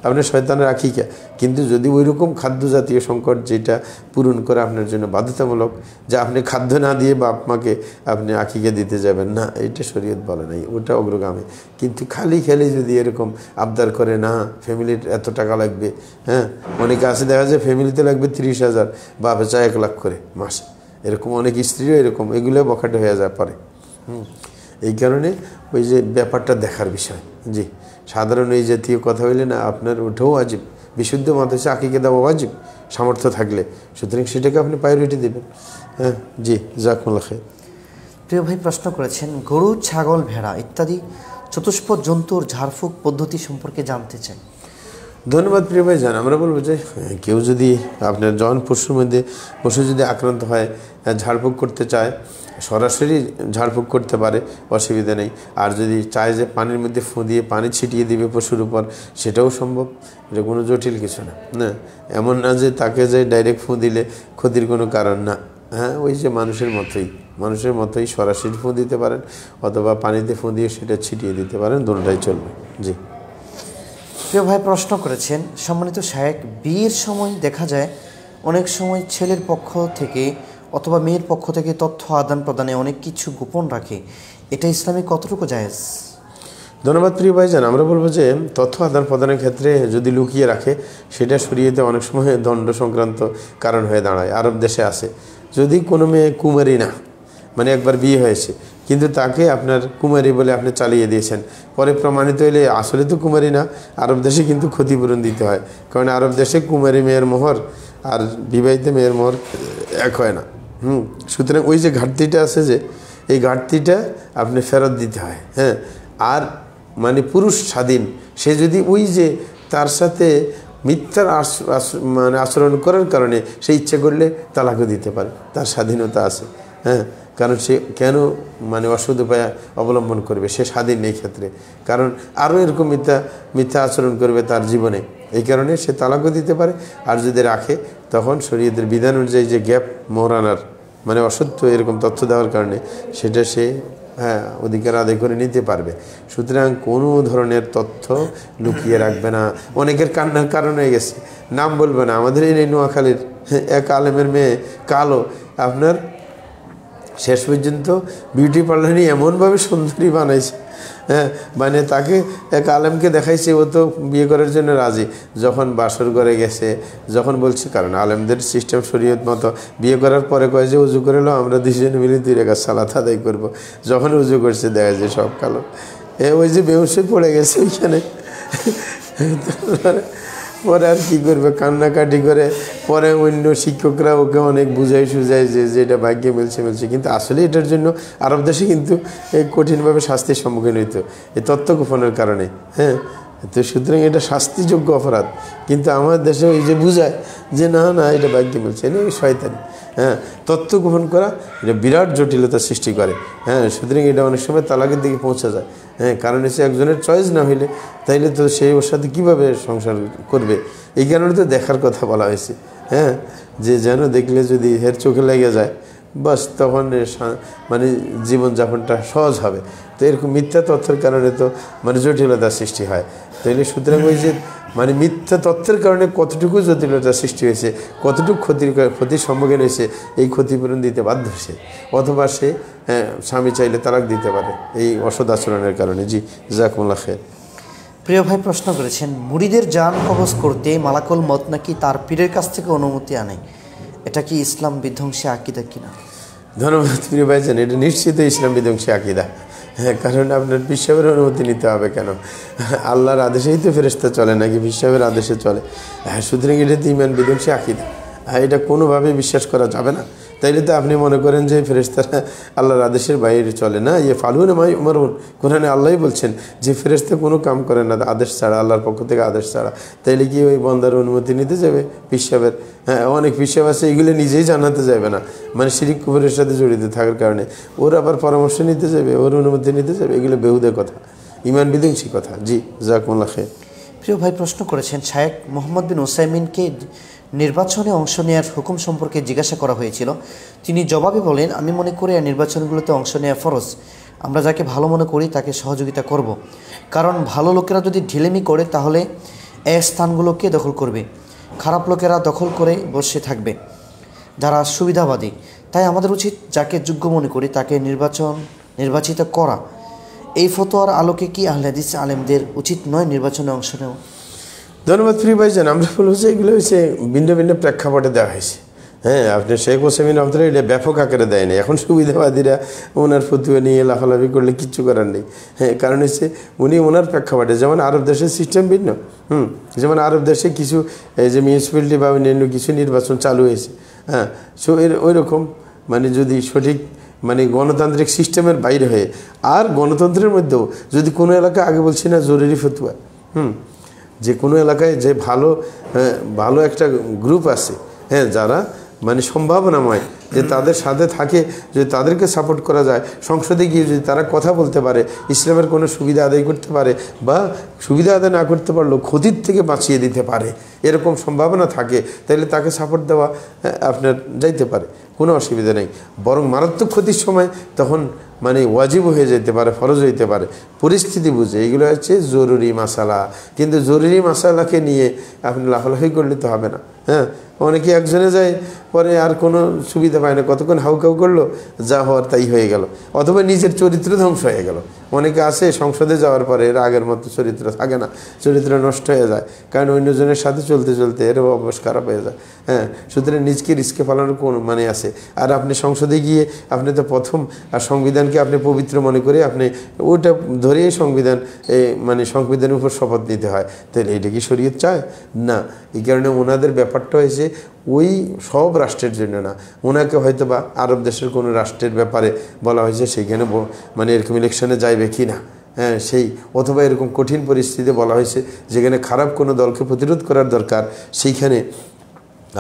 আপনার শয়তানের আকিকা। কিন্তু যদি ওই রকম খাদ্য জাতীয় সংকট যেটা পূরণ করে আপনার জন্য বাধ্যতামূলক, যে আপনি খাদ্য না দিয়ে বাপ মাকে আপনি আকিকা দিতে যাবেন না, এটা শরীয়ত বলে নাই, ওটা অগ্রগামী। কিন্তু খালি যদি এরকম আবদার করে, না ফ্যামিলির এত টাকা লাগবে, হ্যাঁ, অনেকে আছে দেখা যায় ফ্যামিলিতে লাগবে 30,000, বাপে চায় 1 লাখ করে মাসে, এরকম অনেক স্ত্রীও এরকম, এগুলো বখাটে হয়ে যায় পরে। এই কারণে ওই যে ব্যাপারটা দেখার বিষয়। জি, সাধারণ এই জাতীয় কথা হইলে না আপনার ওঠেও ওয়াজিব, বিশুদ্ধ মত হচ্ছে আকিকা দেওয়া ওয়াজিব সামর্থ্য থাকলে, সুতরাং সেটাকে আপনি প্রায়োরিটি দেবেন। হ্যাঁ, জি, জাযাকুমুল্লাহ খাইর। প্রিয় ভাই প্রশ্ন করেছেন, গরু, ছাগল, ভেড়া ইত্যাদি চতুষ্পদ জন্তুর ঝাড়ফুঁক পদ্ধতি সম্পর্কে জানতে চাই। ধন্যবাদ প্রিয় ভাই জান। আমরা বলবো যে কেউ যদি আপনার জন পশুর মধ্যে পশু যদি আক্রান্ত হয়, ঝাড়ফুঁক করতে চায় সরাসরি ঝাড়ফুঁক করতে পারে, অসুবিধা নেই। আর যদি চায় যে পানির মধ্যে ফু দিয়ে পানি ছিটিয়ে দিবে পশুর উপর, সেটাও সম্ভব। এটা কোনো জটিল কিছু না, না এমন না যে তাকে যে ডাইরেক্ট ফু দিলে ক্ষতির কোনো কারণ না। হ্যাঁ, ওই যে মানুষের মতোই সরাসরি ফু দিতে পারেন, অথবা পানিতে ফু দিয়ে সেটা ছিটিয়ে দিতে পারেন, দুটোটাই চলবে। জি। প্রিয় ভাই প্রশ্ন করেছেন, সম্মানিত শায়েখ, বিয়ের সময় দেখা যায় অনেক সময় ছেলের পক্ষ থেকে অথবা মেয়ের পক্ষ থেকে তথ্য আদান প্রদানে অনেক কিছু গোপন রাখে, এটা ইসলামে কতটুকু জায়েজ? ধন্যবাদ প্রিয় ভাইজান। আমরা বলবো যে তথ্য আদান প্রদানের ক্ষেত্রে যদি লুকিয়ে রাখে, সেটা শরীয়তে অনেক সময় দণ্ড সংক্রান্ত কারণ হয়ে দাঁড়ায়। আরব দেশে আছে, যদি কোনো মেয়ে কুমারী না, মানে একবার বিয়ে হয়েছে কিন্তু তাকে আপনার কুমারী বলে আপনি চালিয়ে দিয়েছেন, পরে প্রমাণিত হলে আসলে তো কুমারী না, আরব দেশে কিন্তু ক্ষতিপূরণ দিতে হয়। কারণ আরব দেশে কুমারী মেয়ের মোহর আর বিবাহিত মেয়ের মোহর এক হয় না। সুতরাং ওই যে ঘাটতিটা আছে, যে এই ঘাটতিটা আপনি ফেরত দিতে হয়। হ্যাঁ, আর মানে পুরুষ স্বাধীন, সে যদি ওই যে তার সাথে মিথ্যার মানে আচরণ করার কারণে সে ইচ্ছে করলে তালাকও দিতে পারে, তার স্বাধীনতা আছে। হ্যাঁ, কারণ সে কেন মানে অসৎ উপায় অবলম্বন করবে, সে স্বাধীন এই ক্ষেত্রে, কারণ আরও এরকম মিথ্যা আচরণ করবে তার জীবনে, এই কারণে সে তালাকও দিতে পারে। আর যদি রাখে, তখন শরীয়তের বিধান অনুযায়ী যে গ্যাপ মোহরানার মানে অসত্য এরকম তথ্য দেওয়ার কারণে সেটা সে অধিকার আদায় করে নিতে পারবে। সুতরাং কোনো ধরনের তথ্য লুকিয়ে রাখবে না। অনেকের কান্নার কারণ হয়ে গেছে, নাম বলবে না, আমাদের এই নোয়াখালীর এক আলেমের মেয়ে কালো, আপনার শেষ পর্যন্ত বিউটি পার্লারে এমনভাবে সুন্দরী বানাইছে, হ্যাঁ, মানে তাকে এক আলেমকে দেখাইছে, ও তো বিয়ে করার জন্য রাজি। যখন বাসর ঘরে গেছে, যখন বলছে, কারণ আলেমদের সিস্টেম শরীয়ত মতো, বিয়ে করার পরে কয় যে উজু করে লো, আমরা দুজনে মিলে 2 রাকাত সালাত আদায় করবো। যখন উজু করছে দেখা যায় সব কালো, ওই যে বেহুশ পড়ে গেছে ওইখানে। পরে আর কী করবে, কান্নাকাটি করে। পরে অন্য শিক্ষকরা ওকে অনেক বুঝাই সুঝাই যে এটা ভাগ্যে মিলছে। কিন্তু আসলে এটার জন্য আরব দেশে কিন্তু কঠিনভাবে শাস্তির সম্মুখীন হইতো এই তথ্য গোপনের কারণে। হ্যাঁ, তো সুতরাং এটা শাস্তিযোগ্য অপরাধ। কিন্তু আমার দেশে ওই যে বুঝায় যে না এটা ভাগ্যে মিলছে, এটা শয়তানি। হ্যাঁ, তথ্য গোপন করা এটা বিরাট জটিলতার সৃষ্টি করে। হ্যাঁ, সুতরাং এটা অনেক সময় তালাকের দিকে পৌঁছে যায়। হ্যাঁ, কারণ এসে একজনের চয়েস না হইলে তাইলে তো সে ওর সাথে কীভাবে সংসার করবে, এই কারণে তো দেখার কথা বলা হয়েছে। হ্যাঁ, যে যেন দেখলে যদি এর চোখে লেগে যায়, বাস তখন মানে জীবনযাপনটা সহজ হবে। তো এরকম মিথ্যা তথ্যের কারণে তো মানে জটিলতার সৃষ্টি হয়। তাইলে সুতরাং ওই যে মানে মিথ্যা তথ্যের কারণে কতটুকু জটিলতার সৃষ্টি হয়েছে, কতটুকু ক্ষতির সম্মুখীন হয়েছে, এই ক্ষতিপূরণ দিতে বাধ্য সে, অথবা সে স্বামী চাইলে তালাক দিতে পারে এই অসৎ আচরণের কারণে। জি, জাযাকুমুল্লাহ খায়র। প্রিয় ভাই প্রশ্ন করেছেন, মুরিদের জান কবজ করতে মালাকুল মত নাকি তার পীরের কাছ থেকে অনুমতি আনে, এটা কি ইসলাম বিধ্বংসী আকিদা কিনা? ধন্যবাদ প্রিয় ভাইজান, এটা নিশ্চিত ইসলাম বিধ্বংসী আকিদা। হ্যাঁ, কারণ আপনার পিসাবের অনুমতি নিতে হবে কেন? আল্লাহর আদেশেই তো ফেরেশতা চলে, নাকি পিসাবের আদেশে চলে? হ্যাঁ, সুতরাং এটা তো ঈমান বিধ্বংসী আকিদা। হ্যাঁ, এটা কোনোভাবে বিশ্বাস করা যাবে না। তাইলে তো আপনি মনে করেন যে ফেরেশতারা আল্লাহর আদেশের বাইরে চলে না, ফালুন মাই উমারুন। কোরআনে আল্লাহই বলছেন যে ফেরেশতা কোনো কাম করে না আদেশ ছাড়া, আল্লাহর পক্ষ থেকে আদেশ ছাড়া। তাইলে কি ওই বন্দার অনুমতি নিতে যাবে পিসাবের? হ্যাঁ, অনেক পিসাব আছে এগুলো নিজেই জানাতে যাবে না, মানে শিরিক কুফরের সাথে জড়িত থাকার কারণে ওর আবার পরামর্শ নিতে যাবে, ওর অনুমতি নিতে যাবে, এগুলো বেহুদে কথা, ঈমান বিধ্বংসী কথা। জি, জাযাকুমুল্লাহ খায়র। প্রিয় ভাই প্রশ্ন করেছেন, শায়েখ মোহাম্মদ বিন উসাইমিনকে নির্বাচনে অংশ নেওয়ার হুকুম সম্পর্কে জিজ্ঞাসা করা হয়েছিল। তিনি জবাবে বলেন, আমি মনে করি নির্বাচনগুলোতে অংশ নেওয়া ফরজ। আমরা যাকে ভালো মনে করি তাকে সহযোগিতা করব, কারণ ভালো লোকেরা যদি ঢিলেমি করে তাহলে এই স্থানগুলোকে দখল করবে, খারাপ লোকেরা দখল করে বসে থাকবে যারা সুবিধাবাদী। তাই আমাদের উচিত যাকে যোগ্য মনে করি তাকে নির্বাচিত করা। এই ফতোয়ার আলোকে কি আহলে হাদিস আলেমদের উচিত নয় নির্বাচনে অংশ নেওয়া? ধন্যবাদ প্রিয় ভাইজান। আমরা বলবো যে এগুলো হচ্ছে ভিন্ন ভিন্ন প্রেক্ষাপটে দেওয়া হয়েছে। হ্যাঁ, আপনি শেখ ওসাইমিন রহমতুল্লাহ এটা ব্যাপক আকারে দেয় না। এখন সুবিধাবাদীরা ওনার ফতুয়া নিয়ে লাফালাফি করলে কিচ্ছু করার নেই। হ্যাঁ, কারণ হচ্ছে উনি ওনার প্রেক্ষাপটে, যেমন আরব দেশের সিস্টেম ভিন্ন। যেমন আরব দেশে কিছু এই যে মিউনিসিপ্যালিটি বা অন্যান্য কিছু নির্বাচন চালু হয়েছে। হ্যাঁ, সো ওই রকম মানে যদি সঠিক মানে গণতান্ত্রিক সিস্টেমের বাইরে হয়ে, আর গণতন্ত্রের মধ্যেও যদি কোনো এলাকায়, আগে বলছি না জরুরি ফতুয়া, যে কোনো এলাকায় যে ভালো একটা গ্রুপ আছে, হ্যাঁ, যারা মানে সম্ভাবনাময় যে তাদের সাথে থাকে, যদি তাদেরকে সাপোর্ট করা যায়, সংসদে গিয়ে যদি তারা কথা বলতে পারে, ইসলামের কোনো সুবিধা আদায় করতে পারে বা সুবিধা আদায় না করতে পারলেও ক্ষতির থেকে বাঁচিয়ে দিতে পারে, এরকম সম্ভাবনা থাকে, তাহলে তাকে সাপোর্ট দেওয়া আপনার যাইতে পারে, কোনো অসুবিধা নেই। বরং মারাত্মক ক্ষতির সময় তখন মানে ওয়াজিব হয়ে যেতে পারে, ফরজ হইতে পারে, পরিস্থিতি বুঝে। এগুলো হচ্ছে জরুরি মাসালা। কিন্তু জরুরি মাসালাকে নিয়ে আপনি লাফালাফি করলে তো হবে না। হ্যাঁ, অনেকে একজনে যায়, পরে আর কোনো সুবিধা পায় না, কতক্ষণ হাউকাউ করলো, যা হওয়ার তাই হয়ে গেল, অথবা নিজের চরিত্র ধ্বংস হয়ে গেল। অনেকে আসে সংসদে যাওয়ার পরে এর আগের মতো চরিত্র থাকে না, চরিত্র নষ্ট হয়ে যায়, কারণ অন্যজনের সাথে চলতে চলতে এর অভ্যাস খারাপ হয়ে যায়। হ্যাঁ, সুতরাং নিজকে রিস্কে ফেলানোর কোন মানে আছে? আর আপনি সংসদে গিয়ে আপনি তো প্রথম আর সংবিধানকে আপনি পবিত্র মনে করে আপনি ওটা ধরেই সংবিধান মানে সংবিধানের উপর শপথ নিতে হয়, তাহলে এটা কি শরীয়ত চায়? না। এই কারণে ওনাদের ব্যাপারটা হয়েছে ওই সব রাষ্ট্রের জন্য না, ওনাকে হয়তো বা আরব দেশের কোনো রাষ্ট্রের ব্যাপারে বলা হয়েছে সেইখানে মানে এরকম ইলেকশনে যাইবে কি না, হ্যাঁ সেই, অথবা এরকম কঠিন পরিস্থিতিতে বলা হয়েছে যেখানে খারাপ কোনো দলকে প্রতিরোধ করার দরকার, সেইখানে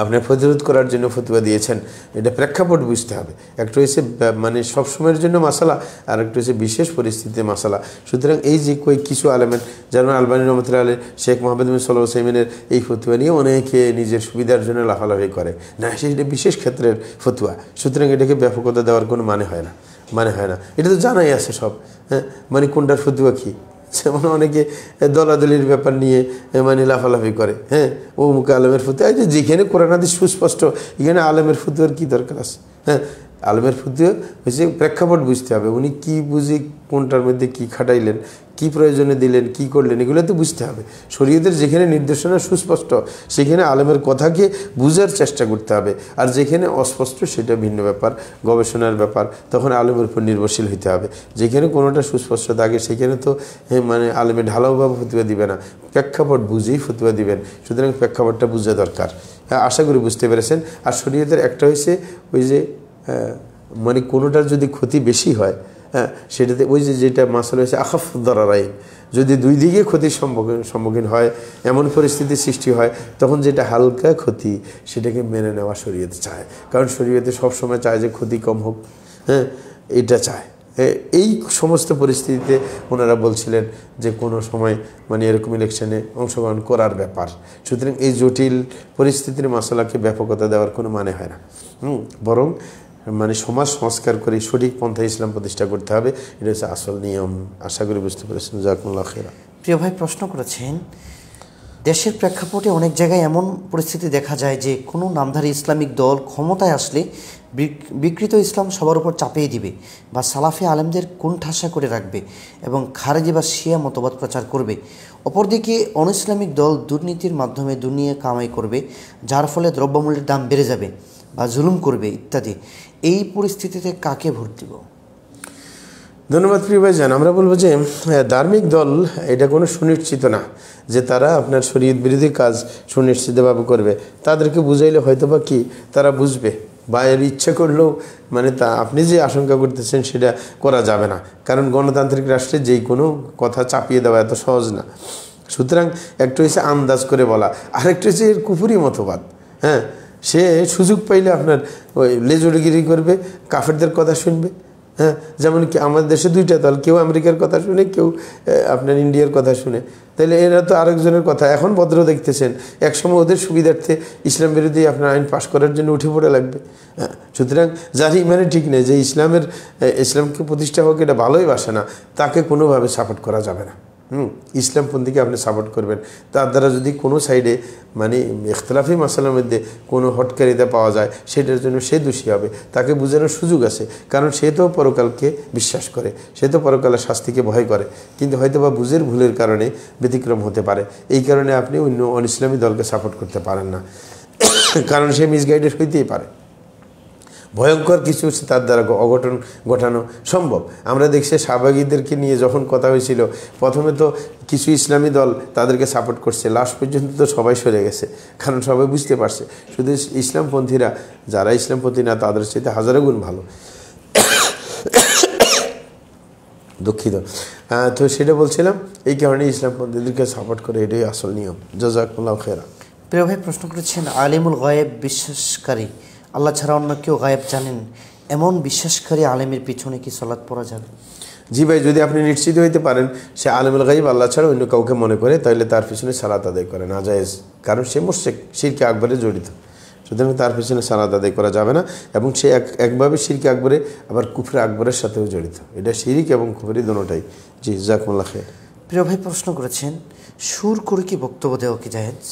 আপনি প্রতিরোধ করার জন্য ফতোয়া দিয়েছেন। এটা প্রেক্ষাপট বুঝতে হবে। একটা হচ্ছে মানে সবসময়ের জন্য মাসালা, আর একটা হচ্ছে বিশেষ পরিস্থিতিতে মাসালা। সুতরাং এই যে কিছু আলেমের, যেমন আলবানী রহমতুল্লাহ আলী, শেখ মোহাম্মদ বিন সাল্লাল্লাহু আলাইহি ওয়াসাল্লামের এই ফতোয়া নিয়ে অনেকে নিজের সুবিধার জন্য লাফালাফি করে না, সেটা বিশেষ ক্ষেত্রের ফতোয়া। সুতরাং এটাকে ব্যাপকতা দেওয়ার কোনো মানে হয় না, এটা তো জানাই আছে সব। হ্যাঁ, মানে কোনটার ফতোয়া কী, যেমন অনেকে দলাদলির ব্যাপার নিয়ে মানে লাফালাফি করে। হ্যাঁ, ও মুখে আলেমের ফতুয়া, যেখানে কোরআন হাদিস সুস্পষ্ট, এখানে আলেমের ফতুয়ার কী দরকার আছে? হ্যাঁ, আলেমের ফতুয়া হচ্ছে প্রেক্ষাপট বুঝতে হবে, উনি কি বুঝে কোনটার মধ্যে কি খাটাইলেন, কি প্রয়োজনে দিলেন, কি করলেন, এগুলো তো বুঝতে হবে। শরীয়তের যেখানে নির্দেশনা সুস্পষ্ট সেখানে আলেমের কথাকে বুঝার চেষ্টা করতে হবে, আর যেখানে অস্পষ্ট সেটা ভিন্ন ব্যাপার, গবেষণার ব্যাপার, তখন আলেমের উপর নির্ভরশীল হইতে হবে। যেখানে কোনোটা সুস্পষ্ট থাকে সেখানে তো মানে আলেমে ঢালাওভাবে ফতুয়া দিবে না, প্রেক্ষাপট বুঝেই ফতুয়া দিবেন। সুতরাং প্রেক্ষাপটটা বুঝা দরকার। আশা করি বুঝতে পেরেছেন। আর শরীয়তের একটা হয়েছে ওই যে মানে কোনোটার যদি ক্ষতি বেশি হয়, হ্যাঁ সেটাতে ওই যে যেটা মাসালা হয়েছে আখাফ দারারাইন, যদি দুই দিকে ক্ষতির সম্মুখীন হয়, এমন পরিস্থিতির সৃষ্টি হয়, তখন যেটা হালকা ক্ষতি সেটাকে মেনে নেওয়া শরীয়তে চায়। কারণ শরীয়তে সবসময় চায় যে ক্ষতি কম হোক, হ্যাঁ এটা চায়। এই সমস্ত পরিস্থিতিতে ওনারা বলছিলেন যে কোনো সময় মানে এরকম ইলেকশনে অংশগ্রহণ করার ব্যাপার। সুতরাং এই জটিল পরিস্থিতির মশলাকে ব্যাপকতা দেওয়ার কোনো মানে হয় না, বরং মানে সমাজ সংস্কার করে সঠিক পন্থা ইসলাম প্রতিষ্ঠা করতে হবে, এটা হচ্ছে আসল নিয়ম। আশা করি বুঝতে পেরেছেন। জাযাকুমুল্লাহ খাইরা। প্রিয় ভাই প্রশ্ন করেছেন, দেশের প্রেক্ষাপটে অনেক জায়গায় এমন পরিস্থিতি দেখা যায় যে কোনো নামধারী ইসলামিক দল ক্ষমতায় আসলে বিকৃত ইসলাম সবার উপর চাপিয়ে দিবে বা সালাফি আলেমদের কোণঠাসা করে রাখবে এবং খারেজি বা শিয়া মতবাদ প্রচার করবে। অপরদিকে অনইসলামিক দল দুর্নীতির মাধ্যমে দুনিয়া কামাই করবে, যার ফলে দ্রব্যমূল্যের দাম বেড়ে যাবে বা জুলুম করবে ইত্যাদি। এই পরিস্থিতিতে কাকে ভোট দিব? ধন্যবাদ প্রিয় ভাইজান। আমরা বলবো যে ধার্মিক দল এটা কোনো সুনিশ্চিত না যে তারা আপনার শরীয়ত বিরোধী কাজ সুনিশ্চিতভাবে করবে। তাদেরকে বুঝাইলে হয়তো বা কি তারা বুঝবে, বা এর ইচ্ছে করলেও মানে তা আপনি যে আশঙ্কা করতেছেন সেটা করা যাবে না। কারণ গণতান্ত্রিক রাষ্ট্রে যেই কোনো কথা চাপিয়ে দেওয়া এত সহজ না। সুতরাং একটা হচ্ছে আন্দাজ করে বলা, আরেকটা হচ্ছে এর কুফুরি মতবাদ। হ্যাঁ, সে সুযোগ পাইলে আপনার ওই লেজুড়িগিরি করবে, কাফেরদের কথা শুনবে। হ্যাঁ, যেমন কি আমাদের দেশে দুইটা দল, কেউ আমেরিকার কথা শুনে, কেউ আপনার ইন্ডিয়ার কথা শুনে। তাহলে এরা তো আরেকজনের কথা এখন ভদ্র দেখতেছেন, একসময় ওদের সুবিধার্থে ইসলাম বিরোধী আপনার আইন পাশ করার জন্য উঠে পড়ে লাগবে। সুতরাং যার ইমানে ঠিক নেই, যে ইসলামকে প্রতিষ্ঠা হোক এটা ভালোই বাসে না, তাকে কোনোভাবে সাপোর্ট করা যাবে না। ইসলামপন্থীকে আপনি সাপোর্ট করবেন, তার দ্বারা যদি কোনো সাইডে মানে ইখতলাফি মাসালার মধ্যে কোনো হটকারিতা পাওয়া যায় সেটার জন্য সে দোষী হবে, তাকে বোঝানোর সুযোগ আছে। কারণ সে তো পরকালকে বিশ্বাস করে, সে তো পরকালের শাস্তিকে ভয় করে, কিন্তু হয়তো বা বুঝের ভুলের কারণে ব্যতিক্রম হতে পারে। এই কারণে আপনি অন্য অনইসলামী দলকে সাপোর্ট করতে পারেন না, কারণ সে মিসগাইডেড হইতেই পারে। ভয়ঙ্কর কিছু তার দ্বারা অঘটন ঘটানো সম্ভব। আমরা দেখছি শাহবাগীদেরকে নিয়ে যখন কথা হয়েছিল, প্রথমে তো কিছু ইসলামী দল তাদেরকে সাপোর্ট করছে, লাস্ট পর্যন্ত তো সবাই সরে গেছে, কারণ সবাই বুঝতে পারছে শুধু ইসলামপন্থীরা, যারা ইসলামপন্থী না তাদের সাথে হাজারো গুণ ভালো। দুঃখিত। তো সেটা বলছিলাম, এই কারণে ইসলামপন্থীদেরকে সাপোর্ট করে, এটাই আসল নিয়ম। জাযাকুমুল্লাহ খাইরা। প্রিয় ভাই প্রশ্ন করেছেন, আলিমুল গায়েব বিশ্বাসকারী আল্লাহ ছাড়া অন্য কেউ গায়েব জানেন, এমন বিশ্বাসকারী আলেমের পিছনে কি সালাত পড়া যাবে? জি ভাই, যদি আপনি নিশ্চিত হইতে পারেন সে আলেমুল গায়ব আল্লাহ ছাড়া অন্য কাউকে মনে করে, তাহলে তার পিছনে সালাত আদায় করে নাজায়েজ, কারণ সে মুশরিক, শিরকে আকবরে জড়িত। সুতরাং তার পিছনে সালাত আদায় করা যাবে না, এবং সে একভাবে শিরকে আকবরে আবার কুফরে আকবরের সাথেও জড়িত। এটা শিরিক এবং কুফরি দুটোটাই। জি, জাযাকুমুল্লাহ খাইর। প্রিয় ভাই প্রশ্ন করেছেন, সুর করে কি বক্তব্য দেওয়া কি জায়েজ?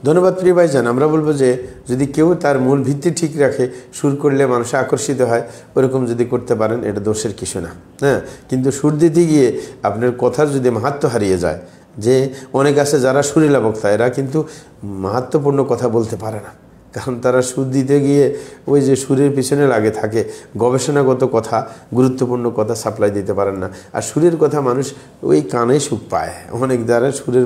ধন্যবাদ প্রিয় ভাইজান। আমরা বলবো যে যদি কেউ তার মূল ভিত্তি ঠিক রাখে, সুর করলে মানুষ আকর্ষিত হয়, ওরকম যদি করতে পারেন এটা দোষের কিছু না। হ্যাঁ, কিন্তু সুর দিতে গিয়ে আপনার কথার যদি মাহাত্ম্য হারিয়ে যায়, যে অনেক আছে যারা সুরেলা বক্তা, এরা কিন্তু মাহাত্ম্যপূর্ণ কথা বলতে পারে না, কারণ তারা সুর দিতে গিয়ে ওই যে সুরের পিছনে লাগে থাকে, গবেষণাগত কথা, গুরুত্বপূর্ণ কথা সাপ্লাই দিতে পারেন না। আর সুরের কথা মানুষ ওই কানে সুখ পায়। অনেক দ্বারা সুরের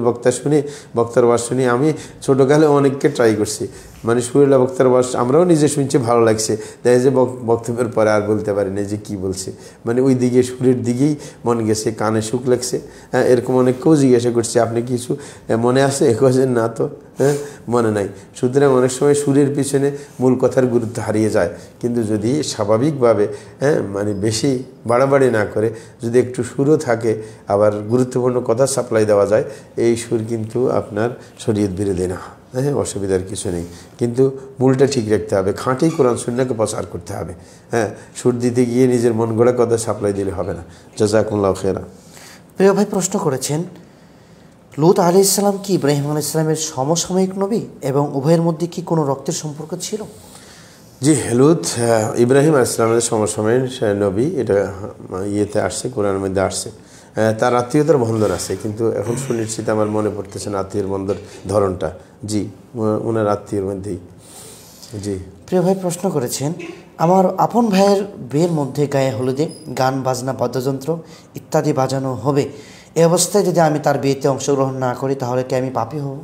বক্তার ওয়াজ শুনি, আমি ছোটোকালে অনেককে ট্রাই করছি, মানে সুরেলা বক্তার ওয়াজ আমরাও নিজে শুনছি, ভালো লাগছে, তাই যে বক্তব্যের পরে আর বলতে পারিনি যে কী বলছে, মানে ওই দিকে সুরের দিকেই মন গেছে, কানে সুখ লাগছে। হ্যাঁ, এরকম অনেককেও জিজ্ঞাসা করছে আপনি কিছু মনে আছে, একজন না তো, হ্যাঁ মনে নাই। সুতরাং অনেক সময় সুরের পিছনে মূল কথার গুরুত্ব হারিয়ে যায়। কিন্তু যদি স্বাভাবিকভাবে, হ্যাঁ মানে বেশি বাড়াবাড়ি না করে যদি একটু সুরও থাকে, আবার গুরুত্বপূর্ণ কথা সাপ্লাই দেওয়া যায়, এই সুর কিন্তু আপনার শরীয়ত বিরোধী না। হ্যাঁ, অসুবিধার কিছু নেই, কিন্তু মূলটা ঠিক রাখতে হবে, খাঁটি কোরআন সুন্নাহকে প্রচার করতে হবে। হ্যাঁ, সুর দিতে গিয়ে নিজের মন গড়া কথা সাপ্লাই দিলে হবে না। জাযাকুমুল্লাহ খাইরা। প্রিয় ভাই প্রশ্ন করেছেন, লূত আলাইহিস সালাম কি ইব্রাহিম আলাইহিস সালামের সমসাময়িক নবী, এবং উভয়ের মধ্যে কি কোনো রক্তের সম্পর্ক ছিল? জি, লূত ইব্রাহিম আলাইহিস সালামের সমসাময়িক নবী, এটা ইয়েতে আসছে, কোরআনের মধ্যে আসছে। তার আত্মীয়তার বন্ধন আছে, কিন্তু এখন সুনিশ্চিত আমার মনে পড়তেছে না আত্মীয়ের বন্ধন ধরনটা। জি, ওনার আত্মীয়ের মধ্যেই। জি, প্রিয় ভাই প্রশ্ন করেছেন, আমার আপন ভাইয়ের বিয়ের মধ্যে গায়ে হলুদে গান বাজনা বাদ্যযন্ত্র ইত্যাদি বাজানো হবে, এই অবস্থায় যদি আমি তার বিয়েতে অংশগ্রহণ না করি তাহলে কি আমি পাপী হব?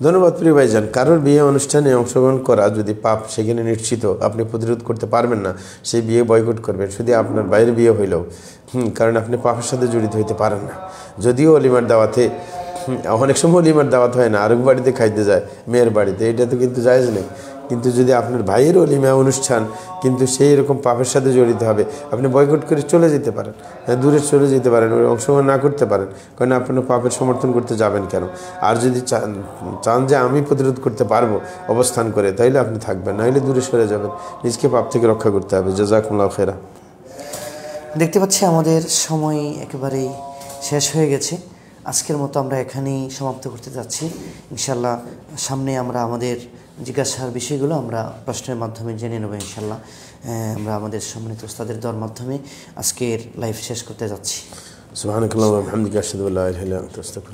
ধন্যবাদ প্রিয় ভাইজান। কারোর বিয়ে অনুষ্ঠানে অংশগ্রহণ করা যদি পাপ সেখানে নিশ্চিত, আপনি প্রতিরোধ করতে পারবেন না, সেই বিয়ে বয়কট করবেন, শুধু আপনার বাইরের বিয়ে হইলেও। কারণ আপনি পাপের সাথে জড়িত হইতে পারেন না। যদিও অলিমার দাওয়াতে, অনেক সময় অলিমার দাওয়াত হয় না, আরেক বাড়িতে খাইতে যায়, মেয়ের বাড়িতে, এটা তো কিন্তু জায়েজ নেই। কিন্তু যদি আপনার ভাইয়ের অলিমা অনুষ্ঠান, কিন্তু সেই রকম পাপের সাথে জড়িত হবে, আপনি বয়কট করে চলে যেতে পারেন, দূরে চলে যেতে পারেন, ওই অংশগ্রহণ না করতে পারেন, কারণ আপনি পাপের সমর্থন করতে যাবেন কেন? আর যদি চান যে আমি প্রতিরোধ করতে পারবো অবস্থান করে, তাইলে আপনি থাকবেন, নাহলে দূরে সরে যাবেন, নিজকে পাপ থেকে রক্ষা করতে হবে। জাযাকুমুল্লাহ খাইরা। দেখতে পাচ্ছি আমাদের সময় একেবারেই শেষ হয়ে গেছে। আজকের মতো আমরা এখানেই সমাপ্ত করতে যাচ্ছি। ইনশাল্লাহ সামনে আমরা আমাদের জিজ্ঞাসার বিষয়গুলো আমরা প্রশ্নের মাধ্যমে জেনে নেব ইনশাল্লাহ। আমরা আমাদের সম্মানিত ওস্তাদের দেওয়ার মাধ্যমে আজকের লাইভ শেষ করতে যাচ্ছি। সুবহানাকাল্লাহু ওয়া বিহামদিকা আশহাদু আল্লা ইলাহা ইল্লা আনতা আস্তাগফিরুকা।